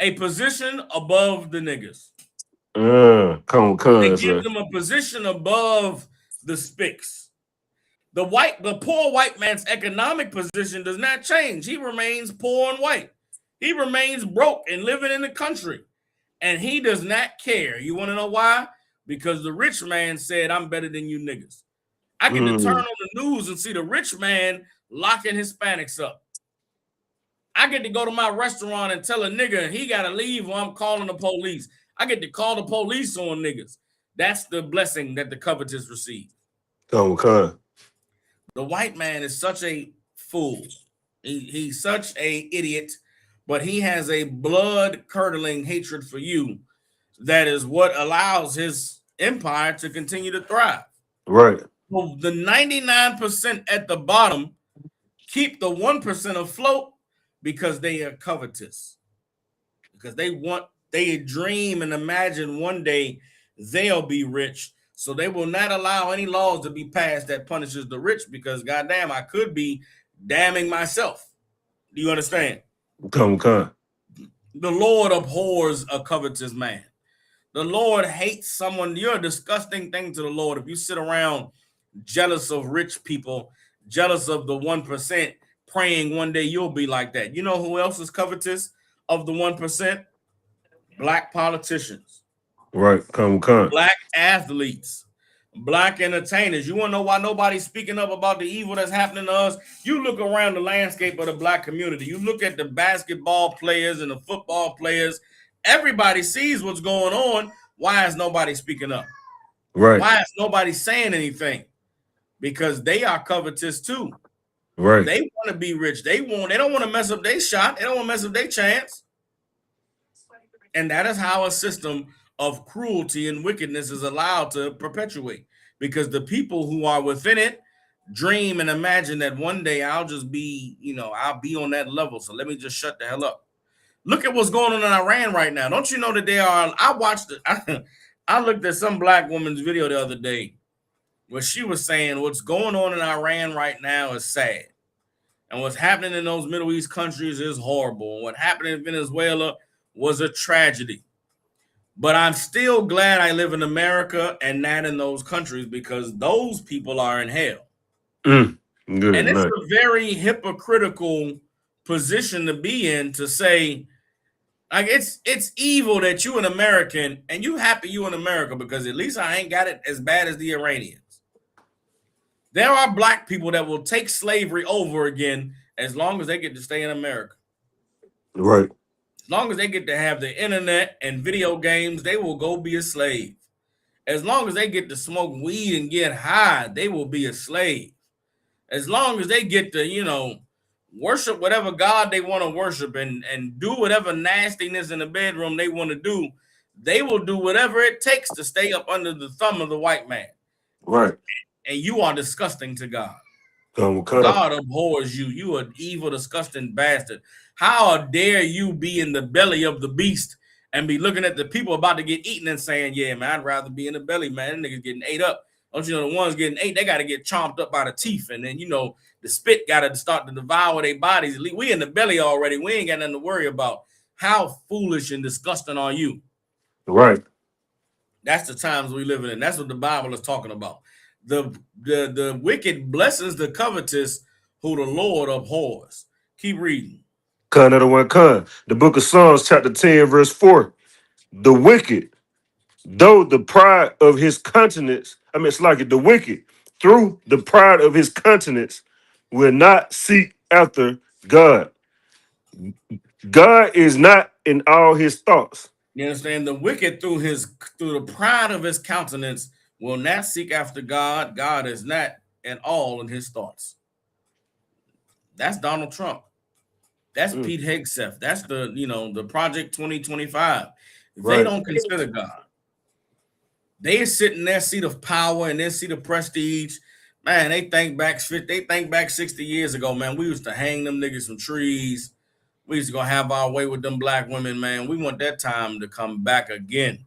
S4: a position above the niggers. They give them a position above the spics. The poor white man's economic position does not change. He remains poor and white. He remains broke and living in the country. And he does not care. You want to know why? Because the rich man said, I'm better than you niggas. I get to turn on the news and see the rich man locking Hispanics up. I get to go to my restaurant and tell a nigga he got to leave or I'm calling the police. I get to call the police on niggas. That's the blessing that the covetous receive. The white man is such a fool. He's such a idiot, but he has a blood-curdling hatred for you. That is what allows his empire to continue to thrive.
S5: Right.
S4: Well, the 99% at the bottom keep the 1% afloat because they are covetous. Because they dream and imagine one day they'll be rich. So they will not allow any laws to be passed that punishes the rich because, goddamn, I could be damning myself. Do you understand? The Lord abhors a covetous man. The Lord hates someone. You're a disgusting thing to the Lord if you sit around jealous of rich people, jealous of the 1%, praying one day you'll be like that. You know who else is covetous of the 1%? Black politicians.
S5: Right,
S4: Black athletes, black entertainers. You want to know why nobody's speaking up about the evil that's happening to us? You look around the landscape of the black community. You look at the basketball players and the football players. Everybody sees what's going on. Why is nobody speaking up?
S5: Right.
S4: Why is nobody saying anything? Because they are covetous too.
S5: Right.
S4: They want to be rich. They don't want to mess up their shot. They don't want to mess up their chance. And that is how a system of cruelty and wickedness is allowed to perpetuate, because the people who are within it dream and imagine that one day I'll just be, I'll be on that level. So let me just shut the hell up. Look at what's going on in Iran right now. Don't you know that I looked at some black woman's video the other day where she was saying what's going on in Iran right now is sad. And what's happening in those Middle East countries is horrible. And what happened in Venezuela was a tragedy. But I'm still glad I live in America and not in those countries because those people are in hell.
S5: Good
S4: and it's a very hypocritical position to be in to say, like, it's evil that you an American and you happy you in America because at least I ain't got it as bad as the Iranians. There are black people that will take slavery over again as long as they get to stay in America.
S5: Right.
S4: As long as they get to have the internet and video games, they will go be a slave. As long as they get to smoke weed and get high, they will be a slave. As long as they get to, worship whatever God they want to worship and do whatever nastiness in the bedroom they want to do, they will do whatever it takes to stay up under the thumb of the white man.
S5: Right.
S4: And you are disgusting to God.
S5: God
S4: abhors you. You an evil, disgusting bastard. How dare you be in the belly of the beast and be looking at the people about to get eaten and saying, yeah, man, I'd rather be in the belly, man. That nigga's getting ate up. Don't you know the ones getting ate, they got to get chomped up by the teeth, and then the spit got to start to devour their bodies. We in the belly already. We ain't got nothing to worry about. How foolish and disgusting are you?
S5: Right.
S4: That's the times we living in. That's what the Bible is talking about. The wicked blesses the covetous, who the Lord abhors. Keep reading.
S5: Con of the one con. The book of Psalms, chapter 10, verse 4. The wicked, though the pride of his countenance, it's like it, the wicked, through the pride of his countenance, will not seek after God. God is not in all his thoughts.
S4: You understand? The wicked through the pride of his countenance will not seek after God. God is not at all in his thoughts. That's Donald Trump. That's Pete Hegseth. That's the Project 2025. They don't consider God. They sit in their seat of power and their seat of prestige. Man, they think back 60 years ago, man. We used to hang them niggas from trees. We used to go have our way with them black women, man. We want that time to come back again.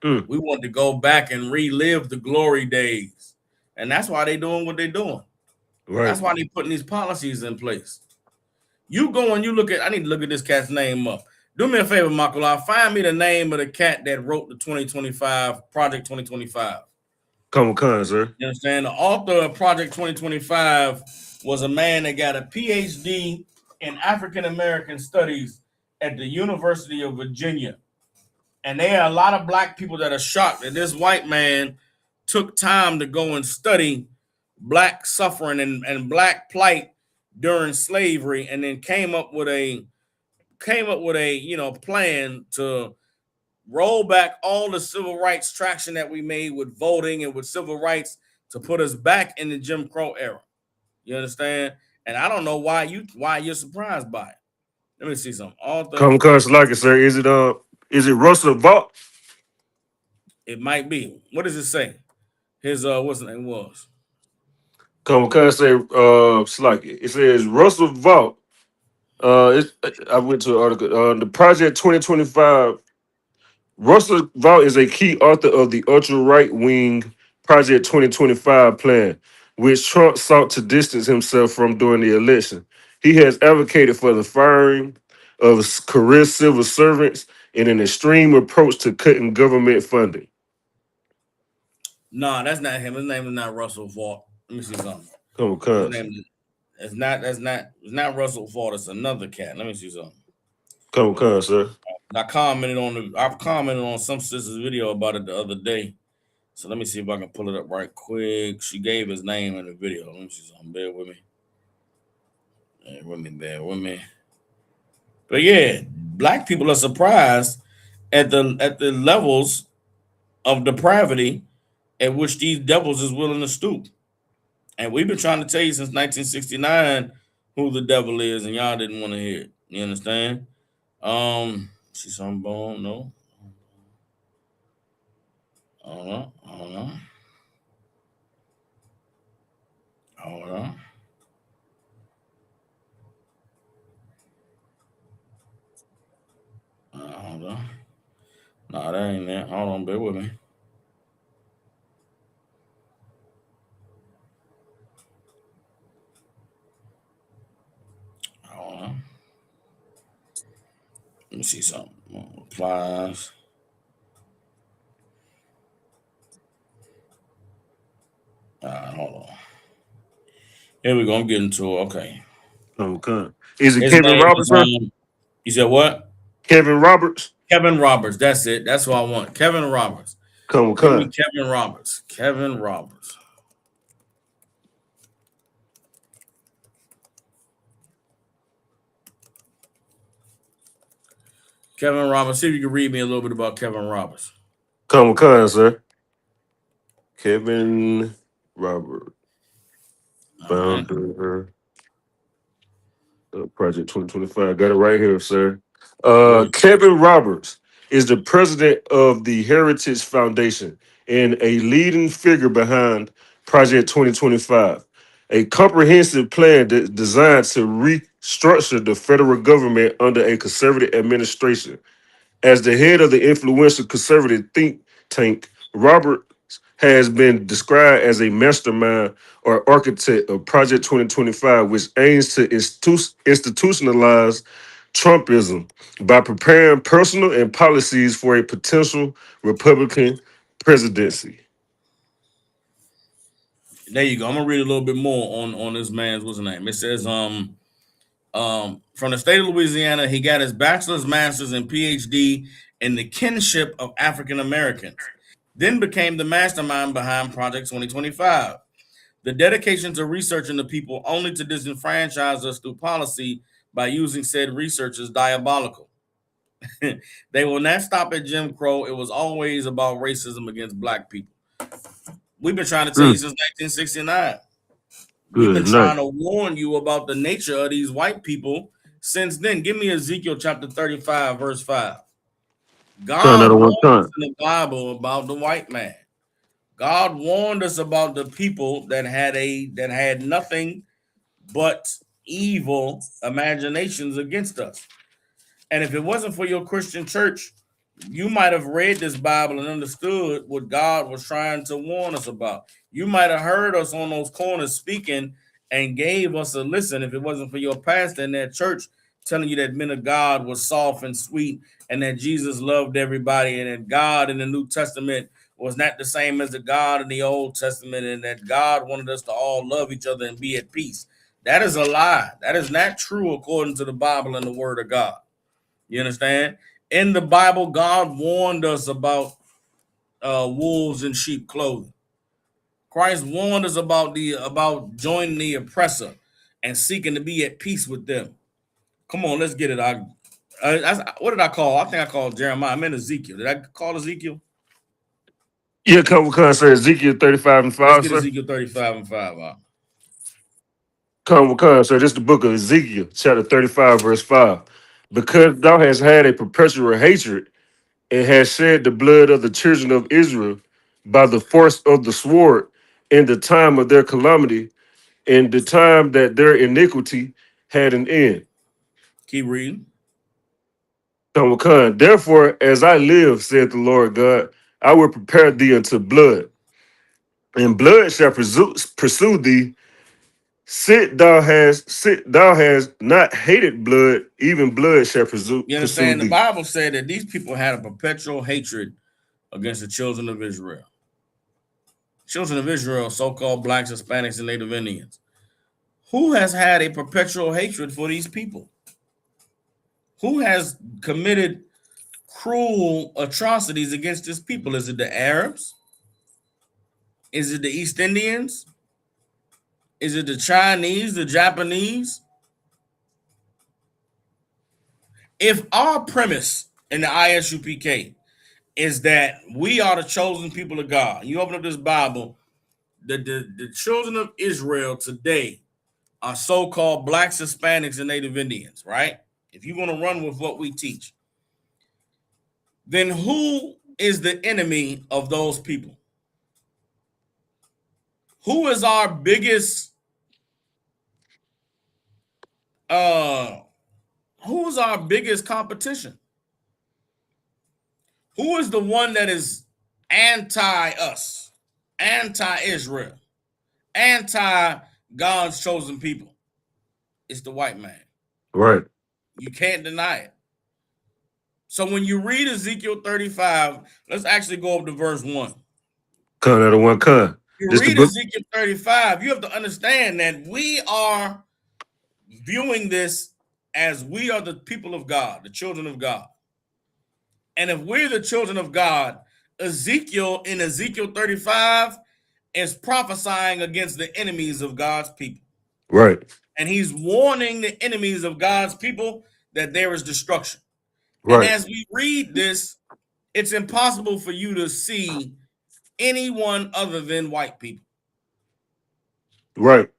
S4: We want to go back and relive the glory days. And that's why they doing what they're doing. Right. That's why they putting these policies in place. You go and you look at, I need to look at this cat's name up. Do me a favor, Makula. Find me the name of the cat that wrote the 2025, Project 2025.
S5: Come on, sir.
S4: You understand? The author of Project 2025 was a man that got a PhD in African American Studies at the University of Virginia. And there are a lot of black people that are shocked that this white man took time to go and study black suffering and black plight during slavery, and then came up with a plan to roll back all the civil rights traction that we made with voting and with civil rights to put us back in the Jim Crow era. You understand? And I don't know why you're surprised by it. Let me see something.
S5: Come like it, sir. Is it Russell Vaught?
S4: It might be. What does it say? His what's the name was?
S5: Come say Slacky. It says Russell Vaught. I went to an article. The Project 2025. Russell Vaught is a key author of the ultra-right-wing Project 2025 plan, which Trump sought to distance himself from during the election. He has advocated for the firing of career civil servants and an extreme approach to cutting government funding.
S4: No, that's not him. His name is not Russell Vaught. Let me see something. It's not Russell Vaught. It's another cat. Let me see something.
S5: Sir.
S4: I've commented on some sister's video about it the other day. So let me see if I can pull it up right quick. She gave his name in the video. Let me see something. Bear with me. But yeah, black people are surprised at the levels of depravity at which these devils is willing to stoop. And we've been trying to tell you since 1969 who the devil is, and y'all didn't want to hear it. You understand? See something bone? No. Hold on. Hold on. No, that ain't that. Hold on, bear with me. Hold on. Let me see something. Applies. Hold on. Here we go. I'm getting to it. Okay.
S5: Okay. Is it Kevin Roberts?
S4: You said what?
S5: Kevin Roberts.
S4: Kevin Roberts. That's it. That's what I want. Kevin Roberts.
S5: Come.
S4: Kevin Roberts. Kevin Roberts. Kevin Roberts. See if you can read me a little bit about Kevin Roberts.
S5: Come, sir. Kevin Roberts. Founder. Project 2025. Got it right here, sir. Kevin Roberts is the president of the Heritage Foundation and a leading figure behind Project 2025, a comprehensive plan designed to restructure the federal government under a conservative administration. As the head of the influential conservative think tank, Roberts has been described as a mastermind or architect of Project 2025, which aims to institutionalize Trumpism by preparing personal and policies for a potential Republican presidency.
S4: There you go. I'm gonna read a little bit more on this man's what's his name. It says from the state of Louisiana, he got his bachelor's, master's, and PhD in the kinship of African Americans. Then became the mastermind behind Project 2025. The dedication to researching the people only to disenfranchise us through policy by using said research is diabolical. They will not stop at Jim Crow. It was always about racism against black people. We've been trying to tell you since 1969. We've been
S5: Good night.
S4: trying to warn you about the nature of these white people since then. Give me Ezekiel chapter 35, verse 5. God
S5: Another one
S4: warned us
S5: time.
S4: in the Bible about the white man. God warned us about the people that had nothing but evil imaginations against us. And if it wasn't for your Christian church, you might have read this Bible and understood what God was trying to warn us about. You might have heard us on those corners speaking and gave us a listen if it wasn't for your pastor in that church telling you that men of God was soft and sweet and that Jesus loved everybody and that God in the New Testament was not the same as the God in the Old Testament and that God wanted us to all love each other and be at peace. That is a lie. That is not true according to the Bible and the Word of God. You understand? In the Bible, God warned us about wolves in sheep clothing. Christ warned us about joining the oppressor and seeking to be at peace with them. Come on, let's get it. What did I call? I think I called Jeremiah. I meant Ezekiel. Did I call Ezekiel?
S5: Yeah, come sir. Ezekiel 35 and
S4: Let's
S5: 5,
S4: get
S5: sir.
S4: Ezekiel 35 and 5 out.
S5: Come, sir. This is the book of Ezekiel, chapter 35, verse 5. Because thou hast had a perpetual hatred and hast shed the blood of the children of Israel by the force of the sword in the time of their calamity, in the time that their iniquity had an end.
S4: Keep reading.
S5: Therefore, as I live, saith the Lord God, I will prepare thee unto blood, and blood shall pursue thee. Sit thou hast not hated blood, even blood shall
S4: You
S5: pursue
S4: understand? The
S5: thee.
S4: Bible said that these people had a perpetual hatred against the children of Israel. Children of Israel, so-called blacks, Hispanics, and Native Indians. Who has had a perpetual hatred for these people? Who has committed cruel atrocities against this people? Is it the Arabs? Is it the East Indians? Is it the Chinese, the Japanese? If our premise in the ISUPK is that we are the chosen people of God, you open up this Bible, the children of Israel today are so-called blacks, Hispanics, and Native Indians, right? If you're going to run with what we teach, then who is the enemy of those people? Who is our biggest who is our biggest competition? Who is the one that is anti-us, anti-Israel, anti-God's chosen people? It's the white man.
S5: Right.
S4: You can't deny it. So when you read Ezekiel 35, let's actually go up to verse 1.
S5: Out of one kind.
S4: You
S5: This the
S4: read
S5: book.
S4: Ezekiel 35, you have to understand that we are viewing this as we are the people of God, the children of God. And if we're the children of God, Ezekiel in Ezekiel 35 is prophesying against the enemies of God's people.
S5: Right.
S4: And he's warning the enemies of God's people that there is destruction. And
S5: Right.
S4: as we read this, it's impossible for you to see anyone other than white people.
S5: Right.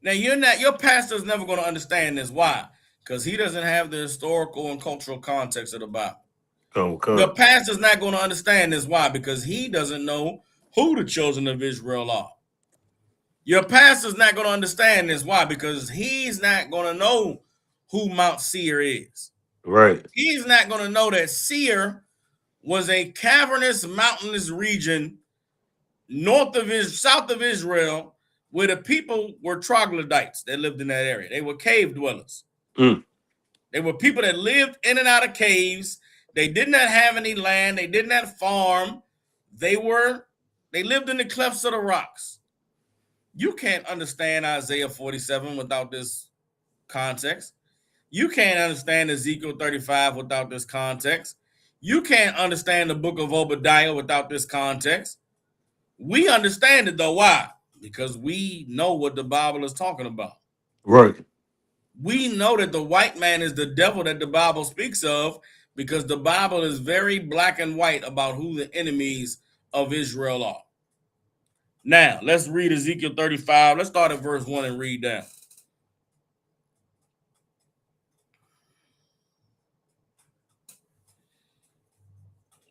S4: Now, your pastor's never going to understand this. Why? Because he doesn't have the historical and cultural context of the Bible. Your pastor's not going to understand this. Why? Because he doesn't know who the children of Israel are. Your pastor's not going to understand this. Why? Because he's not going to know who Mount Seir is.
S5: Right.
S4: He's not going to know that Seir was a cavernous, mountainous region south of Israel, where the people were troglodytes that lived in that area. They were cave dwellers.
S5: Mm.
S4: They were people that lived in and out of caves. They did not have any land. They did not farm. They lived in the clefts of the rocks. You can't understand Isaiah 47 without this context. You can't understand Ezekiel 35 without this context. You can't understand the book of Obadiah without this context. We understand it though. Why? Because we know what the Bible is talking about.
S5: Right.
S4: We know that the white man is the devil that the Bible speaks of, because the Bible is very black and white about who the enemies of Israel are. Now, let's read Ezekiel 35. Let's start at verse 1 and read down.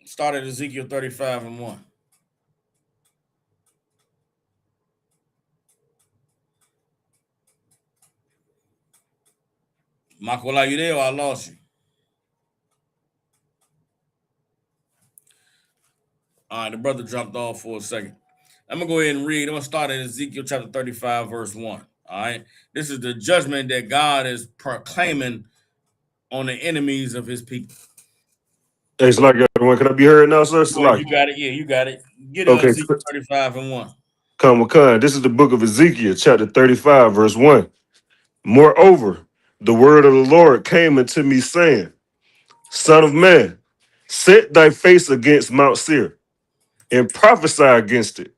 S4: Start at Ezekiel 35 and 1. Makola, you there or I lost you? All right, the brother dropped off for a second. I'm going to go ahead and read. I'm going to start at Ezekiel chapter 35, verse 1. All right. This is the judgment that God is proclaiming on the enemies of his people.
S5: Hey, Slack, everyone. Can I be heard now, sir? Slack.
S4: You got it. Yeah, you got it. Get it on
S5: Okay.
S4: Ezekiel 35 and 1.
S5: Come with Khan. This is the book of Ezekiel, chapter 35, verse 1. Moreover, the word of the Lord came unto me, saying, Son of man, set thy face against Mount Seir, and prophesy against it,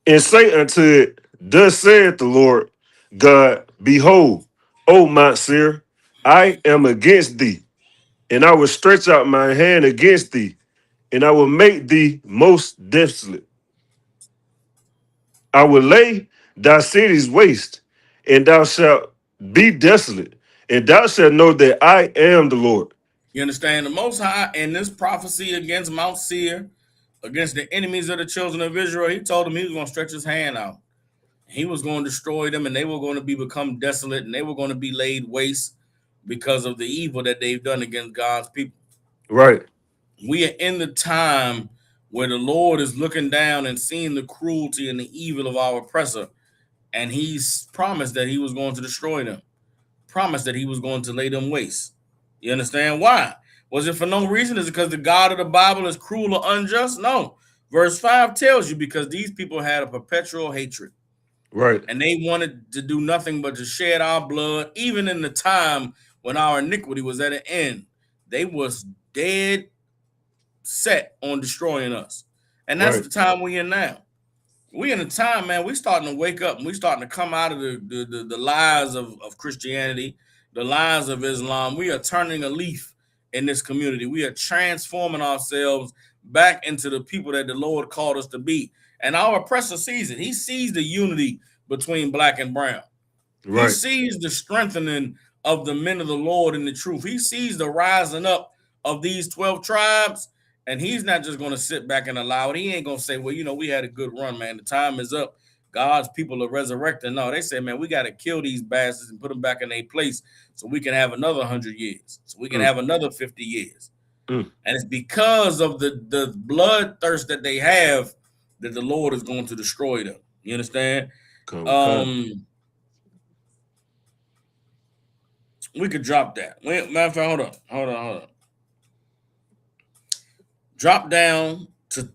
S5: and say unto it, Thus saith the Lord God, Behold, O Mount Seir, I am against thee, and I will stretch out my hand against thee, and I will make thee most desolate. I will lay thy cities waste, and thou shalt be desolate, and thou shalt know that I am the Lord.
S4: You understand? The Most High in this prophecy against Mount Seir, against the enemies of the children of Israel, he told them he was going to stretch his hand out. He was going to destroy them, and they were going to become desolate, and they were going to be laid waste because of the evil that they've done against God's people.
S5: Right.
S4: We are in the time where the Lord is looking down and seeing the cruelty and the evil of our oppressor, and he's promised that he was going to destroy them, promised that he was going to lay them waste. You understand why? Was it for no reason? Is it because the God of the Bible is cruel or unjust? No. Verse 5 tells you because these people had a perpetual hatred.
S5: Right.
S4: And they wanted to do nothing but to shed our blood, even in the time when our iniquity was at an end. They was dead set on destroying us. And that's the time we in now. We in a time, man, we starting to wake up and we starting to come out of the lies of Christianity, the lies of Islam. We are turning a leaf in this community. We are transforming ourselves back into the people that the Lord called us to be. And our oppressor sees it. He sees the unity between black and brown. Right. He sees the strengthening of the men of the Lord in the truth. He sees the rising up of these 12 tribes. And he's not just going to sit back and allow it. He ain't going to say, well, you know, we had a good run, man. The time is up. God's people are resurrecting. No, they say, man, we got to kill these bastards and put them back in their place so we can have another 100 years. So we can have another 50 years. And it's because of the bloodthirst that they have that the Lord is going to destroy them. You understand? We could drop that. Matter of fact, hold on. Drop down to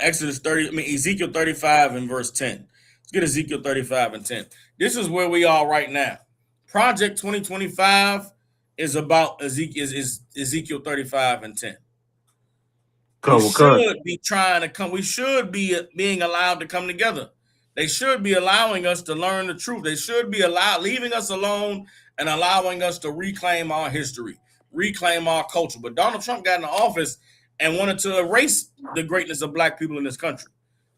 S4: Ezekiel 35 and verse 10. Let's get Ezekiel 35 and 10. This is where we are right now. Project 2025 is about Ezekiel 35 and 10. We should be trying to come. We should be being allowed to come together. They should be allowing us to learn the truth. They should be leaving us alone and allowing us to reclaim our history, reclaim our culture. But Donald Trump got in the office and wanted to erase the greatness of black people in this country,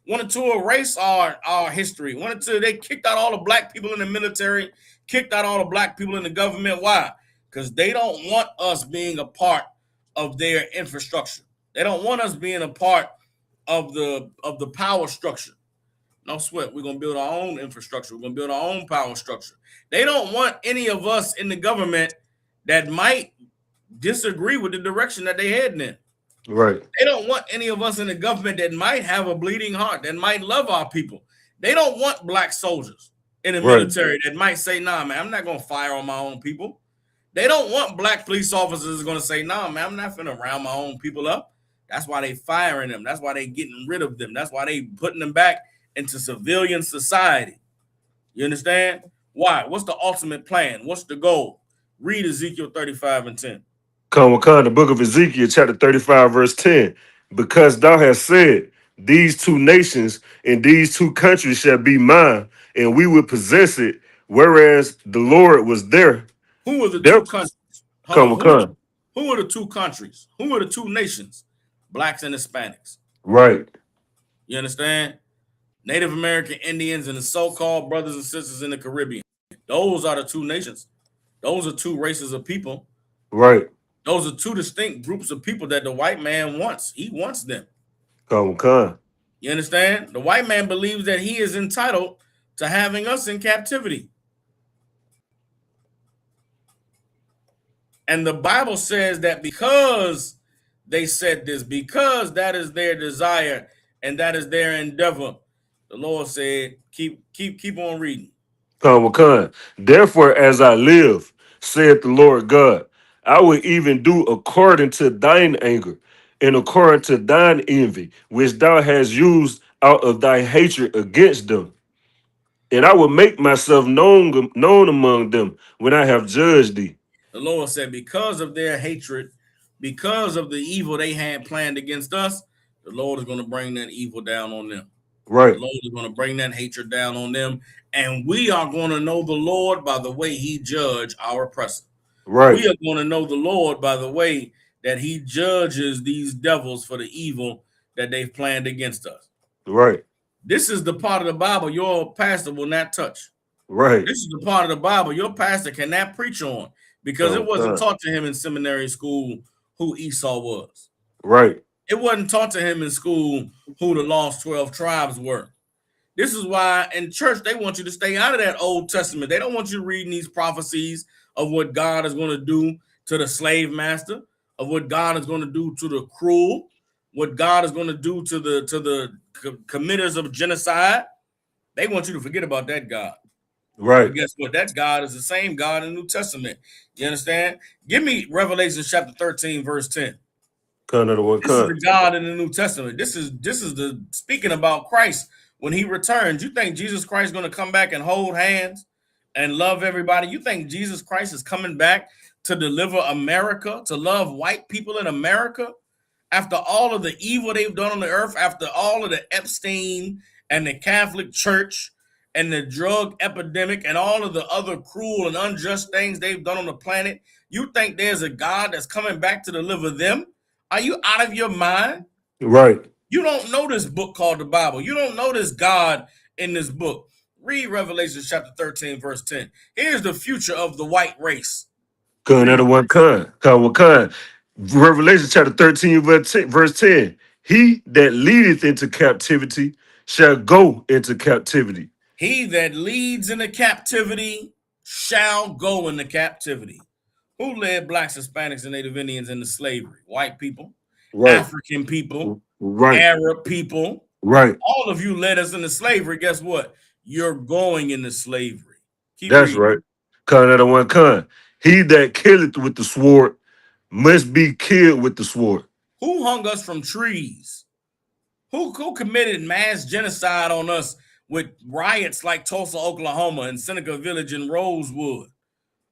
S4: wanted to erase our history, they kicked out all the black people in the military, kicked out all the black people in the government. Why? Because they don't want us being a part of their infrastructure. They don't want us being a part of the power structure. No sweat. We're going to build our own infrastructure. We're going to build our own power structure. They don't want any of us in the government that might disagree with the direction that they're heading in.
S5: Right.
S4: They don't want any of us in the government that might have a bleeding heart, that might love our people. They don't want black soldiers in the
S5: Right.
S4: military that might say, nah, man, I'm not going to fire on my own people. They don't want black police officers going to say, nah, man, I'm not going to round my own people up. That's why they firing them. That's why they getting rid of them. That's why they putting them back into civilian society. You understand? Why? What's the ultimate plan? What's the goal? Read Ezekiel 35 and 10.
S5: The book of Ezekiel, chapter 35, verse 10. Because thou hast said, these two nations and these two countries shall be mine, and we will possess it, whereas the Lord was there.
S4: Who are the
S5: There
S4: two countries? Hold
S5: come
S4: on.
S5: a con.
S4: Who are the two countries? Who are the two nations? Blacks and Hispanics.
S5: Right.
S4: You understand? Native American Indians and the so-called brothers and sisters in the Caribbean. Those are the two nations. Those are two races of people.
S5: Right.
S4: Those are two distinct groups of people that the white man wants. He wants them.
S5: Come a con.
S4: You understand? The white man believes that he is entitled to having us in captivity. And the Bible says that because they said this, because that is their desire and that is their endeavor, the Lord said, keep on reading.
S5: Come a con. Therefore, as I live, saith the Lord God, I will even do according to thine anger and according to thine envy, which thou hast used out of thy hatred against them. And I will make myself known among them when I have judged thee.
S4: The Lord said, because of their hatred, because of the evil they had planned against us, the Lord is going to bring that evil down on them.
S5: Right.
S4: The Lord is going to bring that hatred down on them. And we are going to know the Lord by the way he judged our oppressor.
S5: Right.
S4: We are going to know the Lord by the way that he judges these devils for the evil that they've planned against us.
S5: Right.
S4: This is the part of the Bible your pastor will not touch.
S5: Right.
S4: This is the part of the Bible your pastor cannot preach on because it wasn't taught to him in seminary school who Esau was.
S5: Right.
S4: It wasn't taught to him in school who the lost 12 tribes were. This is why in church they want you to stay out of that Old Testament. They don't want you reading these prophecies of what God is going to do to the slave master, of what God is going to do to the cruel, what God is going to do to the committers of genocide. They want you to forget about that God.
S5: Right.
S4: But guess what? That God is the same God in the New Testament. You understand? Give me Revelation chapter 13, verse 10. This is the God in the New Testament. This is the speaking about Christ when he returns. You think Jesus Christ is going to come back and hold hands and love everybody? You think Jesus Christ is coming back to deliver America, to love white people in America? After all of the evil they've done on the earth, after all of the Epstein and the Catholic Church and the drug epidemic and all of the other cruel and unjust things they've done on the planet, you think there's a God that's coming back to deliver them? Are you out of your mind?
S5: Right.
S4: You don't know this book called the Bible. You don't know this God in this book. Read Revelation chapter 13, verse 10. Here's the future of the white race.
S5: Revelation chapter 13, verse 10. He that leadeth into captivity shall go into captivity.
S4: He that leads into captivity shall go into captivity. Who led blacks, Hispanics, and Native Indians into slavery? White people,
S5: Right.
S4: African people,
S5: Right.
S4: Arab people.
S5: Right.
S4: All of you led us into slavery. Guess what? You're going into slavery.
S5: That's right. He that killeth with the sword must be killed with the sword.
S4: Who hung us from trees? Who committed mass genocide on us with riots like Tulsa, Oklahoma, and Seneca Village in Rosewood?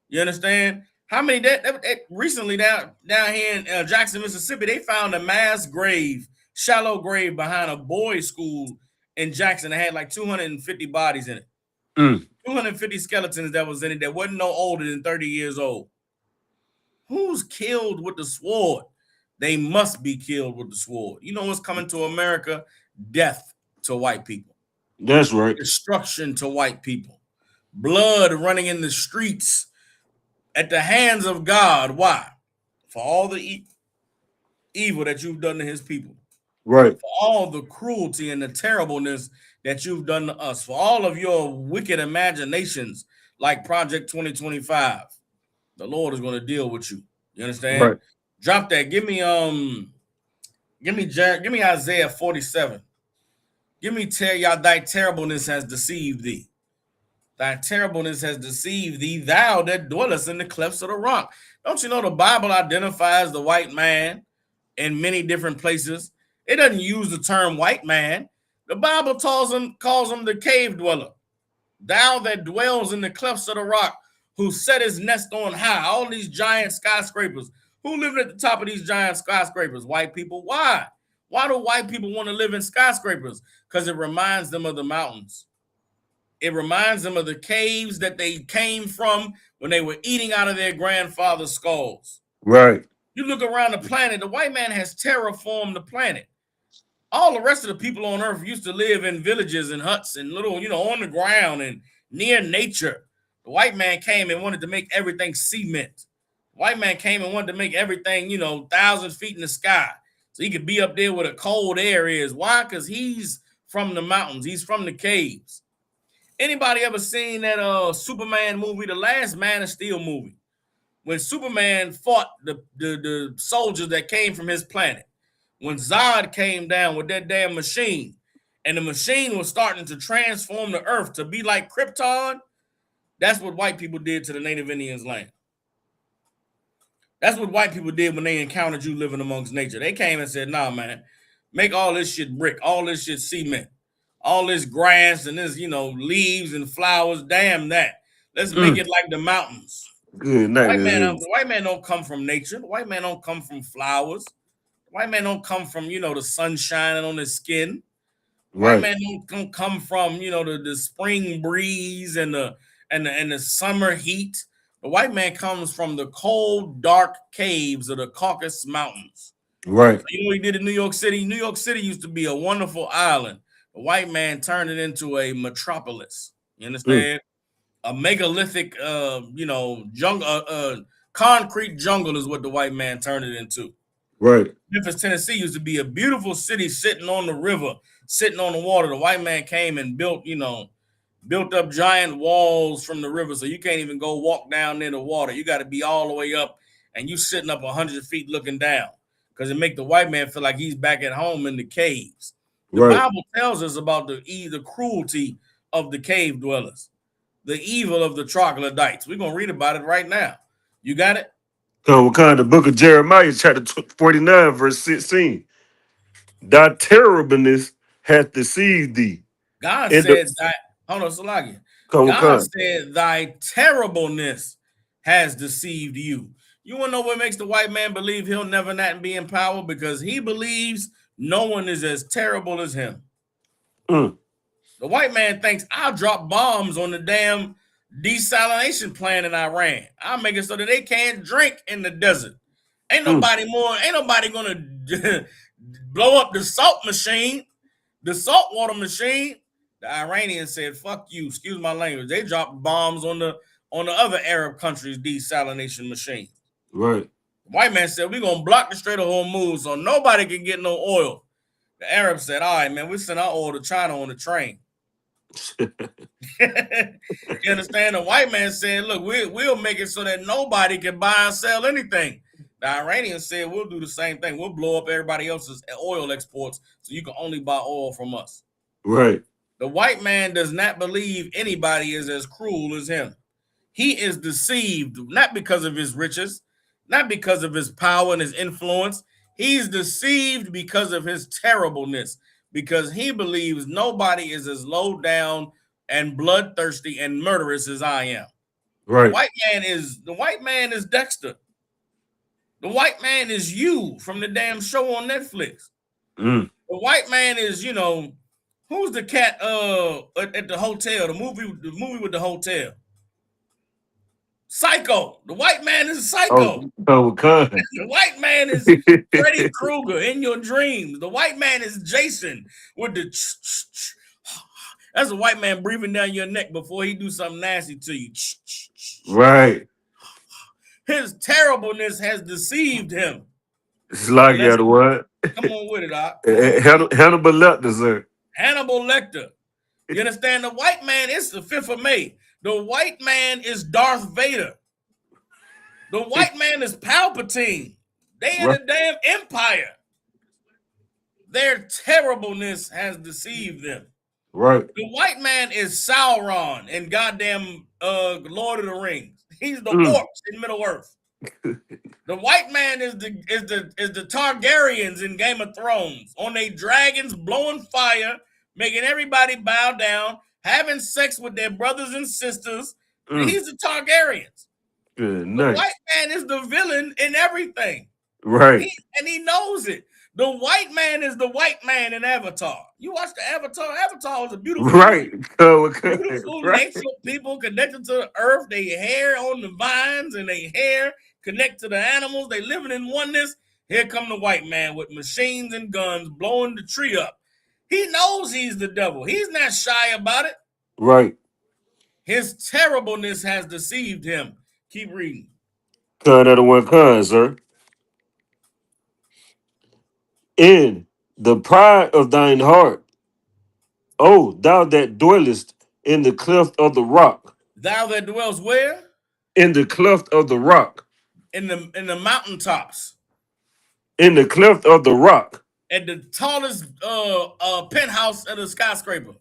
S4: You understand? How many that recently down here in Jackson, Mississippi, they found a mass grave, shallow grave behind a boys' school in Jackson that had like 250 bodies in it. 250 skeletons that was in it that wasn't no older than 30 years old. Who's killed with the sword? They must be killed with the sword. You know what's coming to America? Death to white people.
S5: That's right.
S4: Destruction to white people. Blood running in the streets at the hands of God. Why? For all the evil that you've done to his people.
S5: Right.
S4: For all the cruelty and the terribleness that you've done to us. For all of your wicked imaginations like Project 2025. The Lord is going to deal with you. You understand?
S5: Right.
S4: Drop that. Give me Give me Isaiah 47. Give me tell y'all thy terribleness has deceived thee. Thy terribleness has deceived thee, thou that dwellest in the clefts of the rock. Don't you know the Bible identifies the white man in many different places? It doesn't use the term white man. The Bible calls him the cave dweller. Thou that dwells in the clefts of the rock, who set his nest on high. All these giant skyscrapers. Who lived at the top of these giant skyscrapers? White people. Why? Why do white people want to live in skyscrapers? Because it reminds them of the mountains. It reminds them of the caves that they came from when they were eating out of their grandfather's skulls.
S5: Right.
S4: You look around the planet, the white man has terraformed the planet. All the rest of the people on earth used to live in villages and huts and little, on the ground and near nature. The white man came and wanted to make everything cement. The white man came and wanted to make everything, 1,000 feet in the sky. So he could be up there where the cold air is. Why? Because he's from the mountains. He's from the caves. Anybody ever seen that Superman movie, the last Man of Steel movie? When Superman fought the soldiers that came from his planet. When Zod came down with that damn machine, and the machine was starting to transform the earth to be like Krypton, that's what white people did to the Native Indians' land. That's what white people did when they encountered you living amongst nature. They came and said, nah, man, make all this shit brick, all this shit cement, all this grass and this, leaves and flowers, damn that. Let's make it like the mountains.
S5: Good night,
S4: The white man don't come from nature. The white man don't come from flowers. White man don't come from, the sun shining on his skin. White man don't come from, the spring breeze and the summer heat. The white man comes from the cold, dark caves of the Caucasus Mountains.
S5: Right.
S4: So you know what he did in New York City? New York City used to be a wonderful island. The white man turned it into a metropolis. You understand? A megalithic, jungle, concrete jungle is what the white man turned it into.
S5: Right.
S4: Memphis, Tennessee used to be a beautiful city sitting on the river, sitting on the water. The white man came and built up giant walls from the river, so you can't even go walk down near the water. You got to be all the way up, and you sitting up 100 feet looking down, because it make the white man feel like he's back at home in the caves. The Bible tells us about the cruelty of the cave dwellers, the evil of the troglodytes. We're going to read about it right now. You got it?
S5: The book of Jeremiah, chapter 49, verse 16. Thy terribleness hath deceived thee.
S4: God said thy terribleness has deceived you. You want to know what makes the white man believe he'll never not be in power? Because he believes no one is as terrible as him. The white man thinks I'll drop bombs on the damn desalination plant in Iran. I'll make it so that they can't drink in the desert. Ain't nobody gonna blow up the salt machine, the saltwater machine. The Iranians said, fuck you, excuse my language. They dropped bombs on the other Arab countries' desalination machine.
S5: Right.
S4: The white man said, we're gonna block the Strait of Hormuz so nobody can get no oil. The Arabs said, all right, man, we send our oil to China on the train. You understand? The white man said, look, we'll make it so that nobody can buy and sell anything. The Iranians said, we'll do the same thing. We'll blow up everybody else's oil exports so you can only buy oil from us.
S5: Right.
S4: The white man does not believe anybody is as cruel as him. He is deceived, not because of his riches, not because of his power and his influence. He's deceived because of his terribleness, because he believes nobody is as low down and bloodthirsty and murderous as I am.
S5: Right.
S4: The white man is Dexter. The white man is you from the damn show on Netflix. The white man is, who's the cat at the hotel, the movie with the hotel? Psycho. The white man is Psycho. The white man is Freddy Krueger in your dreams. The white man is Jason with the that's a white man breathing down your neck before he do something nasty to you.
S5: Right.
S4: His terribleness has deceived him.
S5: It's like that what?
S4: Come on with it, Doc.
S5: Hannibal Lecter, sir.
S4: Hannibal Lecter. You understand? The white man is the 5th of May. The white man is Darth Vader. The white man is Palpatine. They in the damn empire. Their terribleness has deceived them.
S5: Right.
S4: The white man is Sauron in goddamn Lord of the Rings. He's the
S5: Mm.
S4: orcs in Middle Earth. The white man is the Targaryens in Game of Thrones, on they dragons blowing fire, making everybody bow down, having sex with their brothers and sisters.
S5: Mm.
S4: He's the Targaryens.
S5: Good
S4: The
S5: night.
S4: white man is the villain in everything.
S5: Right.
S4: And he knows it. The white man is the white man in Avatar. You watch the Avatar. Avatar was a beautiful
S5: Right.
S4: movie. Beautiful
S5: Right.
S4: natural people connected to the earth. They hair on the vines and they hair connect to the animals. They living in oneness. Here come the white man with machines and guns blowing the tree up. He knows he's the devil. He's not shy about it.
S5: Right.
S4: His terribleness has deceived him. Keep reading.
S5: Kind of the one kind, sir. In the pride of thine heart, O thou that dwellest in the cleft of the rock,
S4: Thou that dwells where?
S5: in the cleft of the rock,
S4: In the mountaintops.
S5: in the cleft of the rock,
S4: At the tallest penthouse at a skyscraper.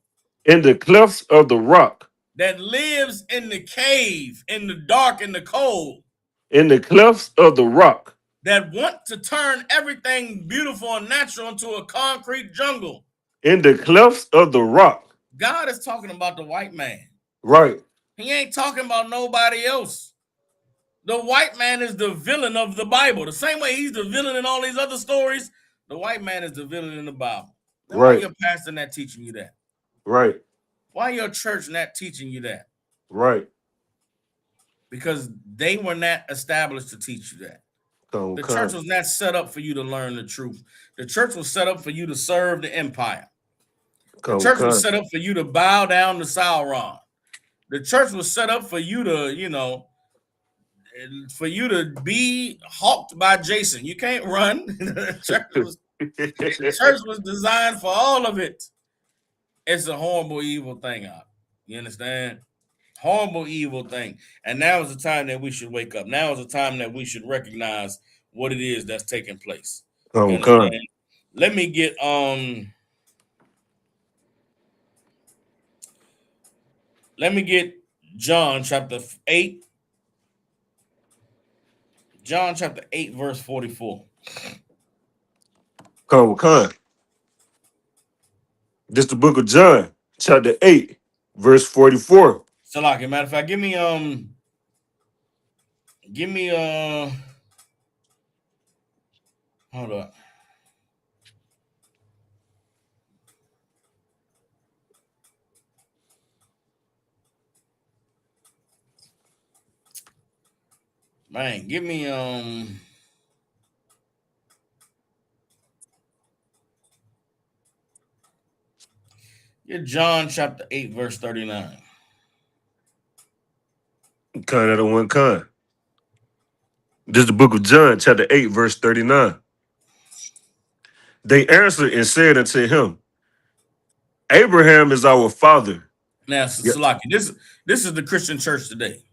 S5: in the clefts of the rock,
S4: That lives in the cave, in the dark, in the cold.
S5: in the clefts of the rock,
S4: That want to turn everything beautiful and natural into a concrete jungle.
S5: in the clefts of the rock.
S4: God is talking about the white man.
S5: Right.
S4: He ain't talking about nobody else. The white man is the villain of the Bible. The same way he's the villain in all these other stories, the white man is the villain in the Bible. Then why
S5: Right.
S4: your pastor not teaching you that?
S5: Right.
S4: Why your church not teaching you that?
S5: Right.
S4: Because they were not established to teach you that.
S5: Come,
S4: The
S5: come.
S4: church was not set up for you to learn the truth. The church was set up for you to serve the empire. The
S5: Come,
S4: church
S5: come.
S4: was set up for you to bow down to Sauron. The church was set up for you to, for you to be hawked by Jason. You can't run. The church was designed for all of it. It's a horrible, evil thing out. You understand? Horrible, evil thing. And now is the time that we should wake up. Now is the time that we should recognize what it is that's taking place. You
S5: Come,
S4: understand?
S5: come.
S4: Let me get John chapter 8. John chapter 8, verse 44.
S5: Come, come. This the book of John, chapter 8, verse 44.
S4: So, like, a matter of fact, give me hold up. Man, give me get John chapter 8, verse 39.
S5: Kind of the one kind. This is the book of John, chapter 8, verse 39. They answered and said unto him, Abraham is our father.
S4: Now,
S5: Yep.
S4: Salaki, this is the Christian church today.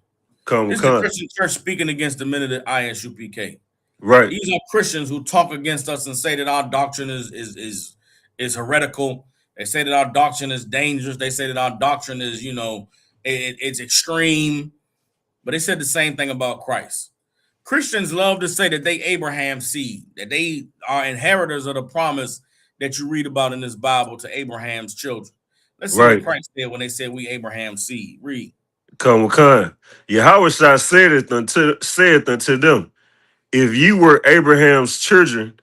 S5: Come,
S4: This is the
S5: come.
S4: Christian church speaking against the men of the ISUPK.
S5: Right.
S4: These are Christians who talk against us and say that our doctrine is heretical. They say that our doctrine is dangerous. They say that our doctrine is, it's extreme. But they said the same thing about Christ. Christians love to say that they Abraham's seed, that they are inheritors of the promise that you read about in this Bible to Abraham's children. Let's see
S5: Right.
S4: what Christ said when they said we Abraham's seed. Read.
S5: Come, come. Yahweh said unto them, if ye were Abraham's children,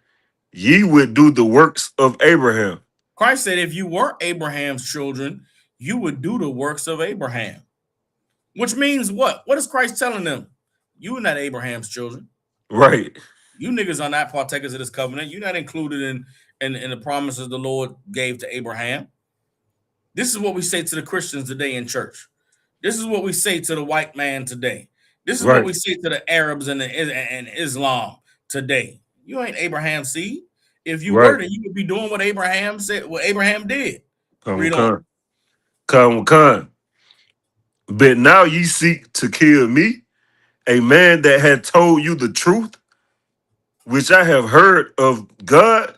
S5: ye would do the works of Abraham.
S4: Christ said if you were Abraham's children, you would do the works of Abraham. Which means what? What is Christ telling them? You are not Abraham's children.
S5: Right.
S4: You niggas are not partakers of this covenant. You're not included in the promises the Lord gave to Abraham. This is what we say to the Christians today in church. This is what we say to the white man today. This is
S5: Right.
S4: what we say to the Arabs and Islam today. You ain't Abraham's seed. If you
S5: Right.
S4: were, then you would be doing what Abraham said, what Abraham did.
S5: Come,
S4: Read
S5: come.
S4: on.
S5: Come, come. But now ye seek to kill me, a man that had told you the truth, which I have heard of God.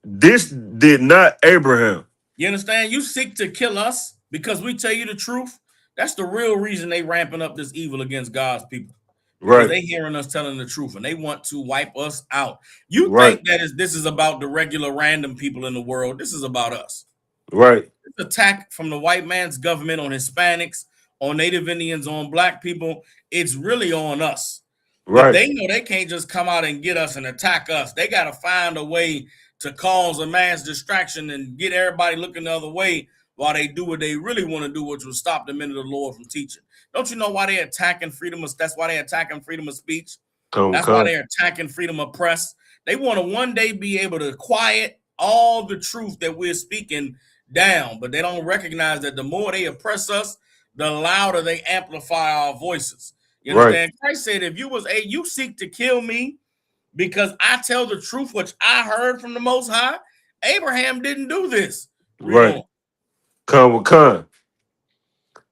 S5: This did not Abraham.
S4: You understand? You seek to kill us because we tell you the truth. That's the real reason they ramping up this evil against God's people. Because
S5: Right,
S4: they hearing us telling the truth and they want to wipe us out. You
S5: right,
S4: think that this is about the regular random people in the world. This is about us.
S5: right,
S4: This attack from the white man's government on Hispanics, on Native Indians, on black people, it's really on us. But
S5: right,
S4: they know they can't just come out and get us and attack us. They got to find a way to cause a mass distraction and get everybody looking the other way while they do what they really want to do, which will stop the men of the Lord from teaching. Don't you know why they're attacking freedom of? That's why they're attacking freedom of speech. That's why
S5: come.
S4: they're attacking freedom of press. They want to one day be able to quiet all the truth that we're speaking down, but they don't recognize that the more they oppress us, the louder they amplify our voices. You
S5: Right,
S4: understand? Christ said, if you seek to kill me because I tell the truth, which I heard from the Most High, Abraham didn't do this. Read
S5: right.
S4: on.
S5: Come.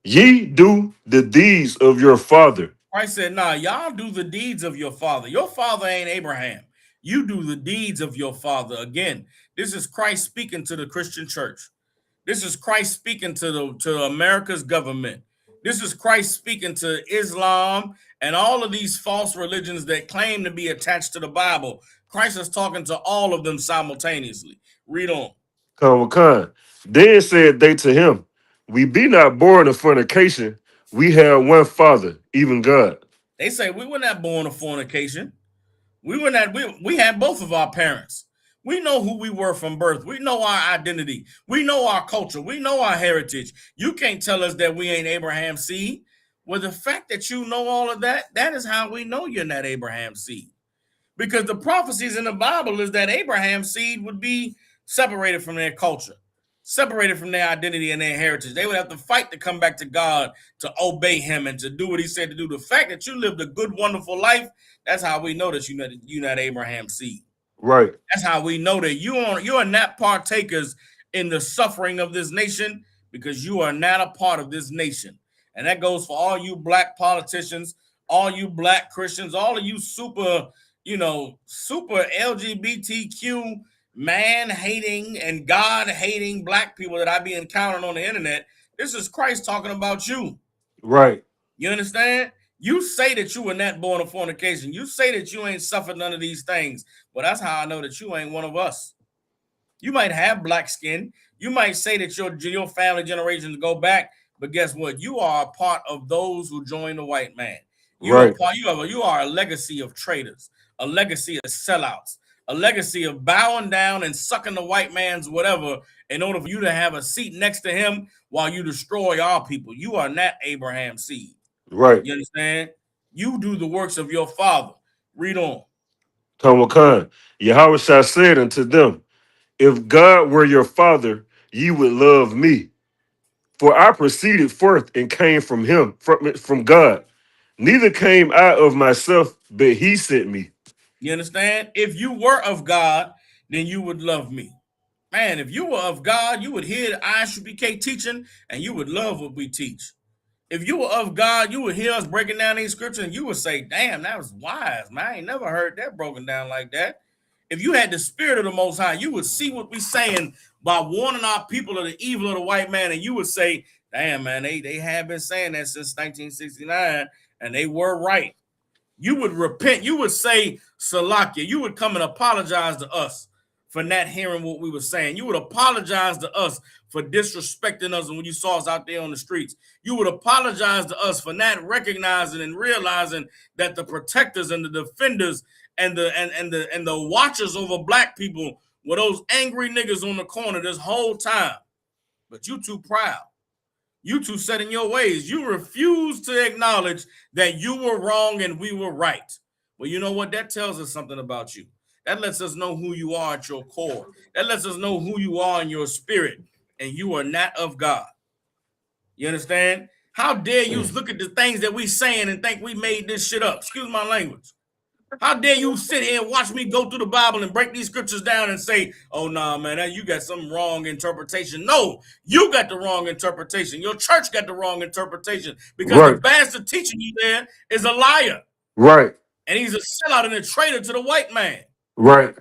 S5: Ye do the deeds of your father.
S4: Christ said, nah, y'all do the deeds of your father. Your father ain't Abraham. You do the deeds of your father. Again, this is Christ speaking to the Christian church. This is Christ speaking to America's government. This is Christ speaking to Islam and all of these false religions that claim to be attached to the Bible. Christ is talking to all of them simultaneously. Read on.
S5: Come. Then said they to him, we be not born of fornication. We have one father, even God.
S4: They say we were not born of fornication. We had both of our parents. We know who we were from birth. We know our identity. We know our culture. We know our heritage. You can't tell us that we ain't Abraham's seed. Well, the fact that you know all of that, that is how we know you're not Abraham's seed. Because the prophecies in the Bible is that Abraham's seed would be separated from their culture, separated from their identity and their heritage. They would have to fight to come back to God, to obey him and to do what he said to do. The fact that you lived a good, wonderful life, that's how we know that you're not Abraham's seed.
S5: Right,
S4: That's how we know that you are not partakers in the suffering of this nation because you are not a part of this nation. And that goes for all you black politicians, all you black Christians, all of you super LGBTQ man hating and God hating black people that I be encountering on the internet. This is Christ talking about you.
S5: right,
S4: You understand? You say that you were not born of fornication. You say that you ain't suffered none of these things. Well, that's how I know that you ain't one of us. You might have black skin. You might say that your family generations go back, but guess what? You are a part of those who joined the white man. You
S5: right,
S4: are a legacy of traitors, a legacy of sellouts, a legacy of bowing down and sucking the white man's whatever in order for you to have a seat next to him while you destroy our people. You are not Abraham's seed.
S5: right.
S4: You understand? You do the works of your father. Read on.
S5: Come. Yahweh shall said unto them, if God were your father, ye would love me. For I proceeded forth and came from him, from God. Neither came I of myself, but he sent me.
S4: You understand? If you were of God, then you would love me. Man, if you were of God, you would hear the ISUPK teaching and you would love what we teach. If you were of God, you would hear us breaking down these scriptures and you would say, damn, that was wise, man. I ain't never heard that broken down like that. If you had the spirit of the Most High, you would see what we're saying by warning our people of the evil of the white man, and you would say, damn, man, they have been saying that since 1969, and they were right. You would repent. You would say, Salakia. You would come and apologize to us for not hearing what we were saying. You would apologize to us for disrespecting us when you saw us out there on the streets. You would apologize to us for not recognizing and realizing that the protectors and the defenders and the watchers over black people were those angry niggas on the corner this whole time. But you too proud. You two set in your ways. You refuse to acknowledge that you were wrong and we were right. Well, you know what? That tells us something about you. That lets us know who you are at your core. That lets us know who you are in your spirit. And you are not of God. You understand? How dare you look at the things that we saying and think we made this shit up? Excuse my language. How dare you sit here and watch me go through the Bible and break these scriptures down and say, oh, nah, man, you got some wrong interpretation. No, you got the wrong interpretation. Your church got the wrong interpretation because the
S5: Right,
S4: bastard teaching you there is a liar.
S5: right,
S4: And he's a sellout and a traitor to the white man.
S5: right.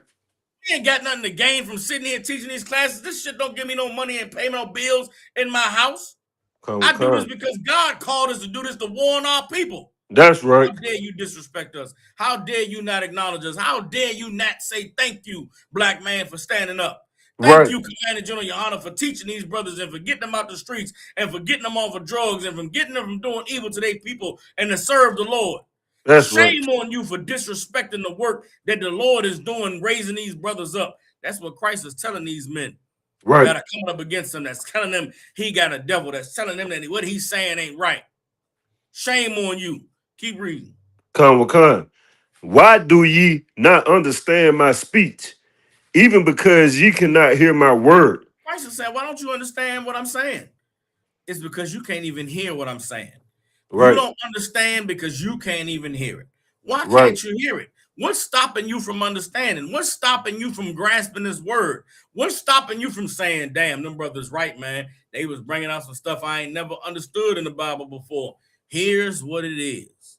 S4: You ain't got nothing to gain from sitting here teaching these classes. This shit don't give me no money and pay no bills in my house. I do this because God called us to do this to warn our people.
S5: That's right.
S4: How dare you disrespect us? How dare you not acknowledge us? How dare you not say thank you, black man, for standing up? Thank you, Commander General, Your Honor, for teaching these brothers and for getting them out the streets and for getting them off of drugs and from getting them from doing evil to their people and to serve the Lord.
S5: That's
S4: Shame on you for disrespecting the work that the Lord is doing, raising these brothers up. That's what Christ is telling these men that are coming up against him. That's telling them he got a devil. That's telling them that what he's saying ain't right. Shame on you. Keep reading.
S5: Khan. Why do ye not understand my speech? Even because ye cannot hear my word.
S4: Christ said, why don't you understand what I'm saying? It's because you can't even hear what I'm saying.
S5: Right.
S4: You don't understand because you can't even hear it. Why can't you hear it? What's stopping you from understanding? What's stopping you from grasping this word? What's stopping you from saying, damn, them brothers right, man. They was bringing out some stuff I ain't never understood in the Bible before. Here's what it is.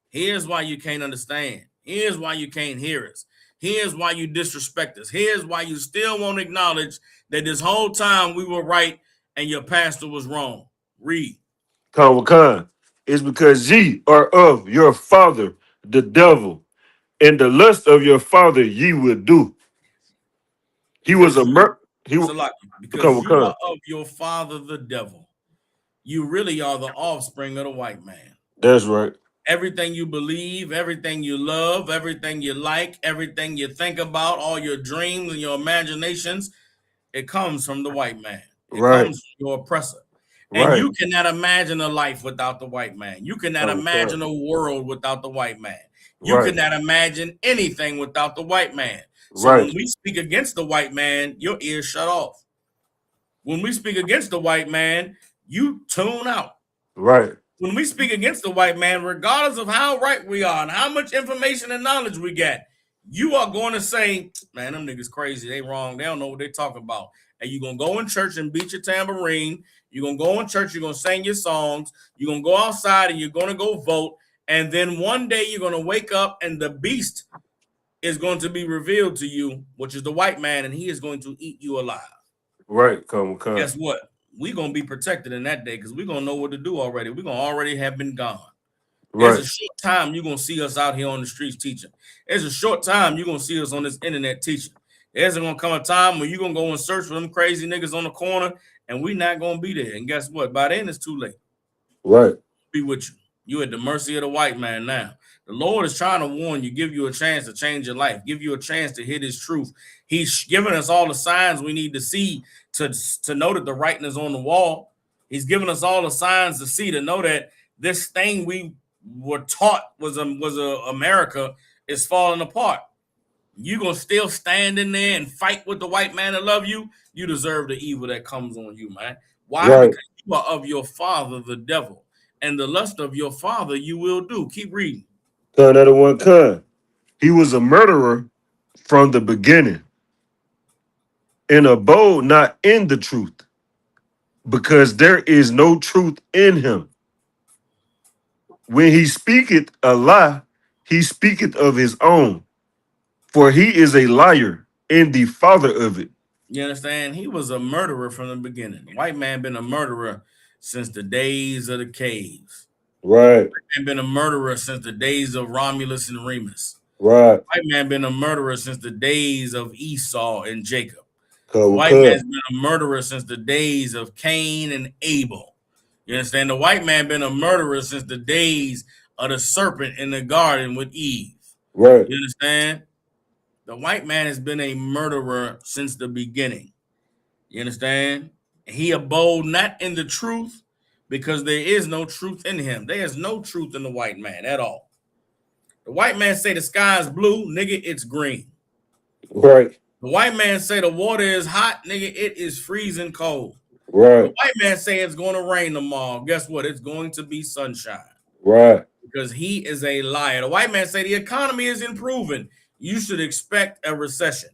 S4: Here's why you can't understand. Here's why you can't hear us. Here's why you disrespect us. Here's why you still won't acknowledge that this whole time we were right and your pastor was wrong. Read.
S5: Khan. It's because ye are of your father, the devil, and the lust of your father ye will do. He was a
S4: because you are of your father, the devil. You really are the offspring of the white man.
S5: That's right.
S4: Everything you believe, everything you love, everything you like, everything you think about, all your dreams and your imaginations, it comes from the white man. It comes from your oppressor. And you cannot imagine a life without the white man. You cannot imagine a world without the white man. You cannot imagine anything without the white man. So when we speak against the white man, your ears shut off. When we speak against the white man, you tune out.
S5: Right.
S4: When we speak against the white man, regardless of how right we are and how much information and knowledge we get, you are going to say, man, them niggas crazy. They wrong. They don't know what they talking about. And you're going to go in church and beat your tambourine. You're going to go in church. You're going to sing your songs. You're going to go outside and you're going to go vote. And then one day you're going to wake up and the beast is going to be revealed to you, which is the white man, and he is going to eat you alive.
S5: Right.
S4: Guess what? We're going to be protected in that day because we're going to know what to do already. We're going to already have been gone. There's a short time you're going to see us out here on the streets teaching. There's a short time you're going to see us on this internet teaching. There's going to come a time when you're going to go and search for them crazy niggas on the corner, and we're not going to be there. And guess what? By then, it's too late.
S5: Right.
S4: Be with you. You're at the mercy of the white man now. The Lord is trying to warn you, give you a chance to change your life, give you a chance to hit his truth. He's giving us all the signs we need to see to know that the writing is on the wall. He's giving us all the signs to see to know that this thing we were taught was America is falling apart. You gonna still stand in there and fight with the white man that love you? You deserve the evil that comes on you, man. Why? Because you are of your father, the devil, and the lust of your father you will do. Keep reading.
S5: He was a murderer from the beginning and abode not in the truth, because there is no truth in him. When he speaketh a lie, he speaketh of his own, for he is a liar and the father of it.
S4: You understand? He was a murderer from the beginning. The white man been a murderer since the days of the caves.
S5: Right.
S4: White man been a murderer since the days of Romulus and Remus.
S5: Right.
S4: White man been a murderer since the days of Esau and Jacob.
S5: Come,
S4: white man's been a murderer since the days of Cain and Abel. You understand? The white man been a murderer since the days of the serpent in the garden with Eve.
S5: Right.
S4: You understand? The white man has been a murderer since the beginning. You understand? He abode not in the truth because there is no truth in him. There is no truth in the white man at all. The white man say the sky is blue, nigga, it's green.
S5: Right.
S4: The white man say the water is hot, nigga, it is freezing cold.
S5: Right.
S4: The white man say it's going to rain tomorrow. Guess what? It's going to be sunshine.
S5: Right.
S4: Because he is a liar. The white man say the economy is improving. You should expect a recession.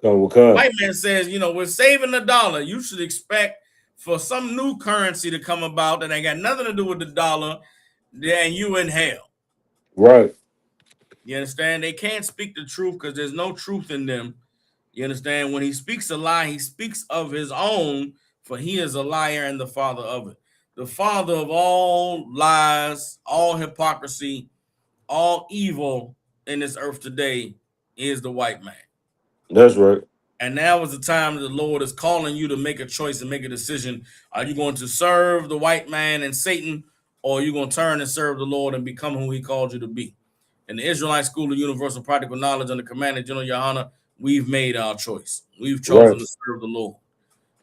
S4: The white man says, you know, we're saving the dollar. You should expect for some new currency to come about that ain't got nothing to do with the dollar, then you in hell.
S5: Right.
S4: You understand? They can't speak the truth because there's no truth in them. You understand? When he speaks a lie, he speaks of his own, for he is a liar and the father of it. The father of all lies, all hypocrisy, all evil in this earth today is the white man.
S5: That's right.
S4: And now is the time that the Lord is calling you to make a choice and make a decision. Are you going to serve the white man and Satan, or are you going to turn and serve the Lord and become who he called you to be? In the Israelite School of Universal Practical Knowledge under command of General Yohana, we've made our choice. We've chosen
S5: Right.
S4: to serve the Lord.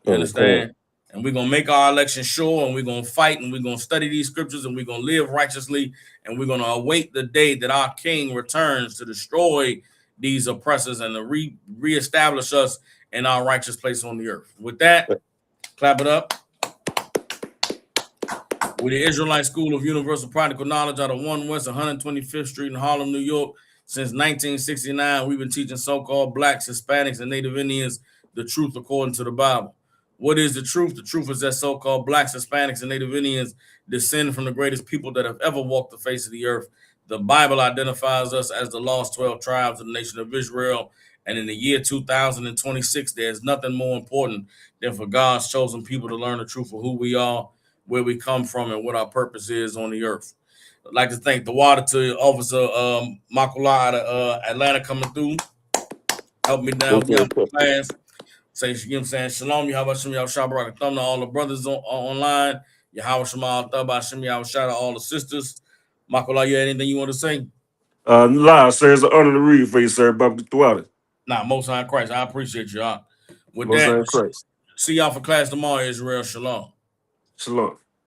S4: You
S5: Okay.
S4: understand? And we're going to make our election sure, and we're going to fight, and we're going to study these scriptures, and we're going to live righteously, and we're going to await the day that our King returns to destroy these oppressors and to reestablish us in our righteous place on the earth. With that, clap it up. With the Israelite School of Universal Practical Knowledge out of 1 West 125th Street in Harlem, New York. Since 1969, we've been teaching so-called blacks, Hispanics, and Native Indians the truth according to the Bible. What is the truth? The truth is that so-called blacks, Hispanics, and Native Indians descend from the greatest people that have ever walked the face of the earth. The Bible identifies us as the lost 12 tribes of the nation of Israel. And in the year 2026, there's nothing more important than for God's chosen people to learn the truth of who we are, where we come from, and what our purpose is on the earth. I'd like to thank the water to Officer Makula out of Atlanta coming through. Help me down,
S5: Okay.
S4: help me out class. Say, you know what I'm saying? Shalom, Yahweh Shem Yahweh Shabbat Thumb to all the brothers online. Yahweh Shema Thabah Shem Yahweh Shah to all the sisters. Makula, you had anything you want to say?
S5: Live, sir. It's an honor to read for you, sir. Bobby throughout it.
S4: Nah, Most High Christ. I appreciate you. With
S5: Most
S4: that,
S5: High Christ.
S4: see y'all for class tomorrow, Israel. Shalom.
S5: Shalom.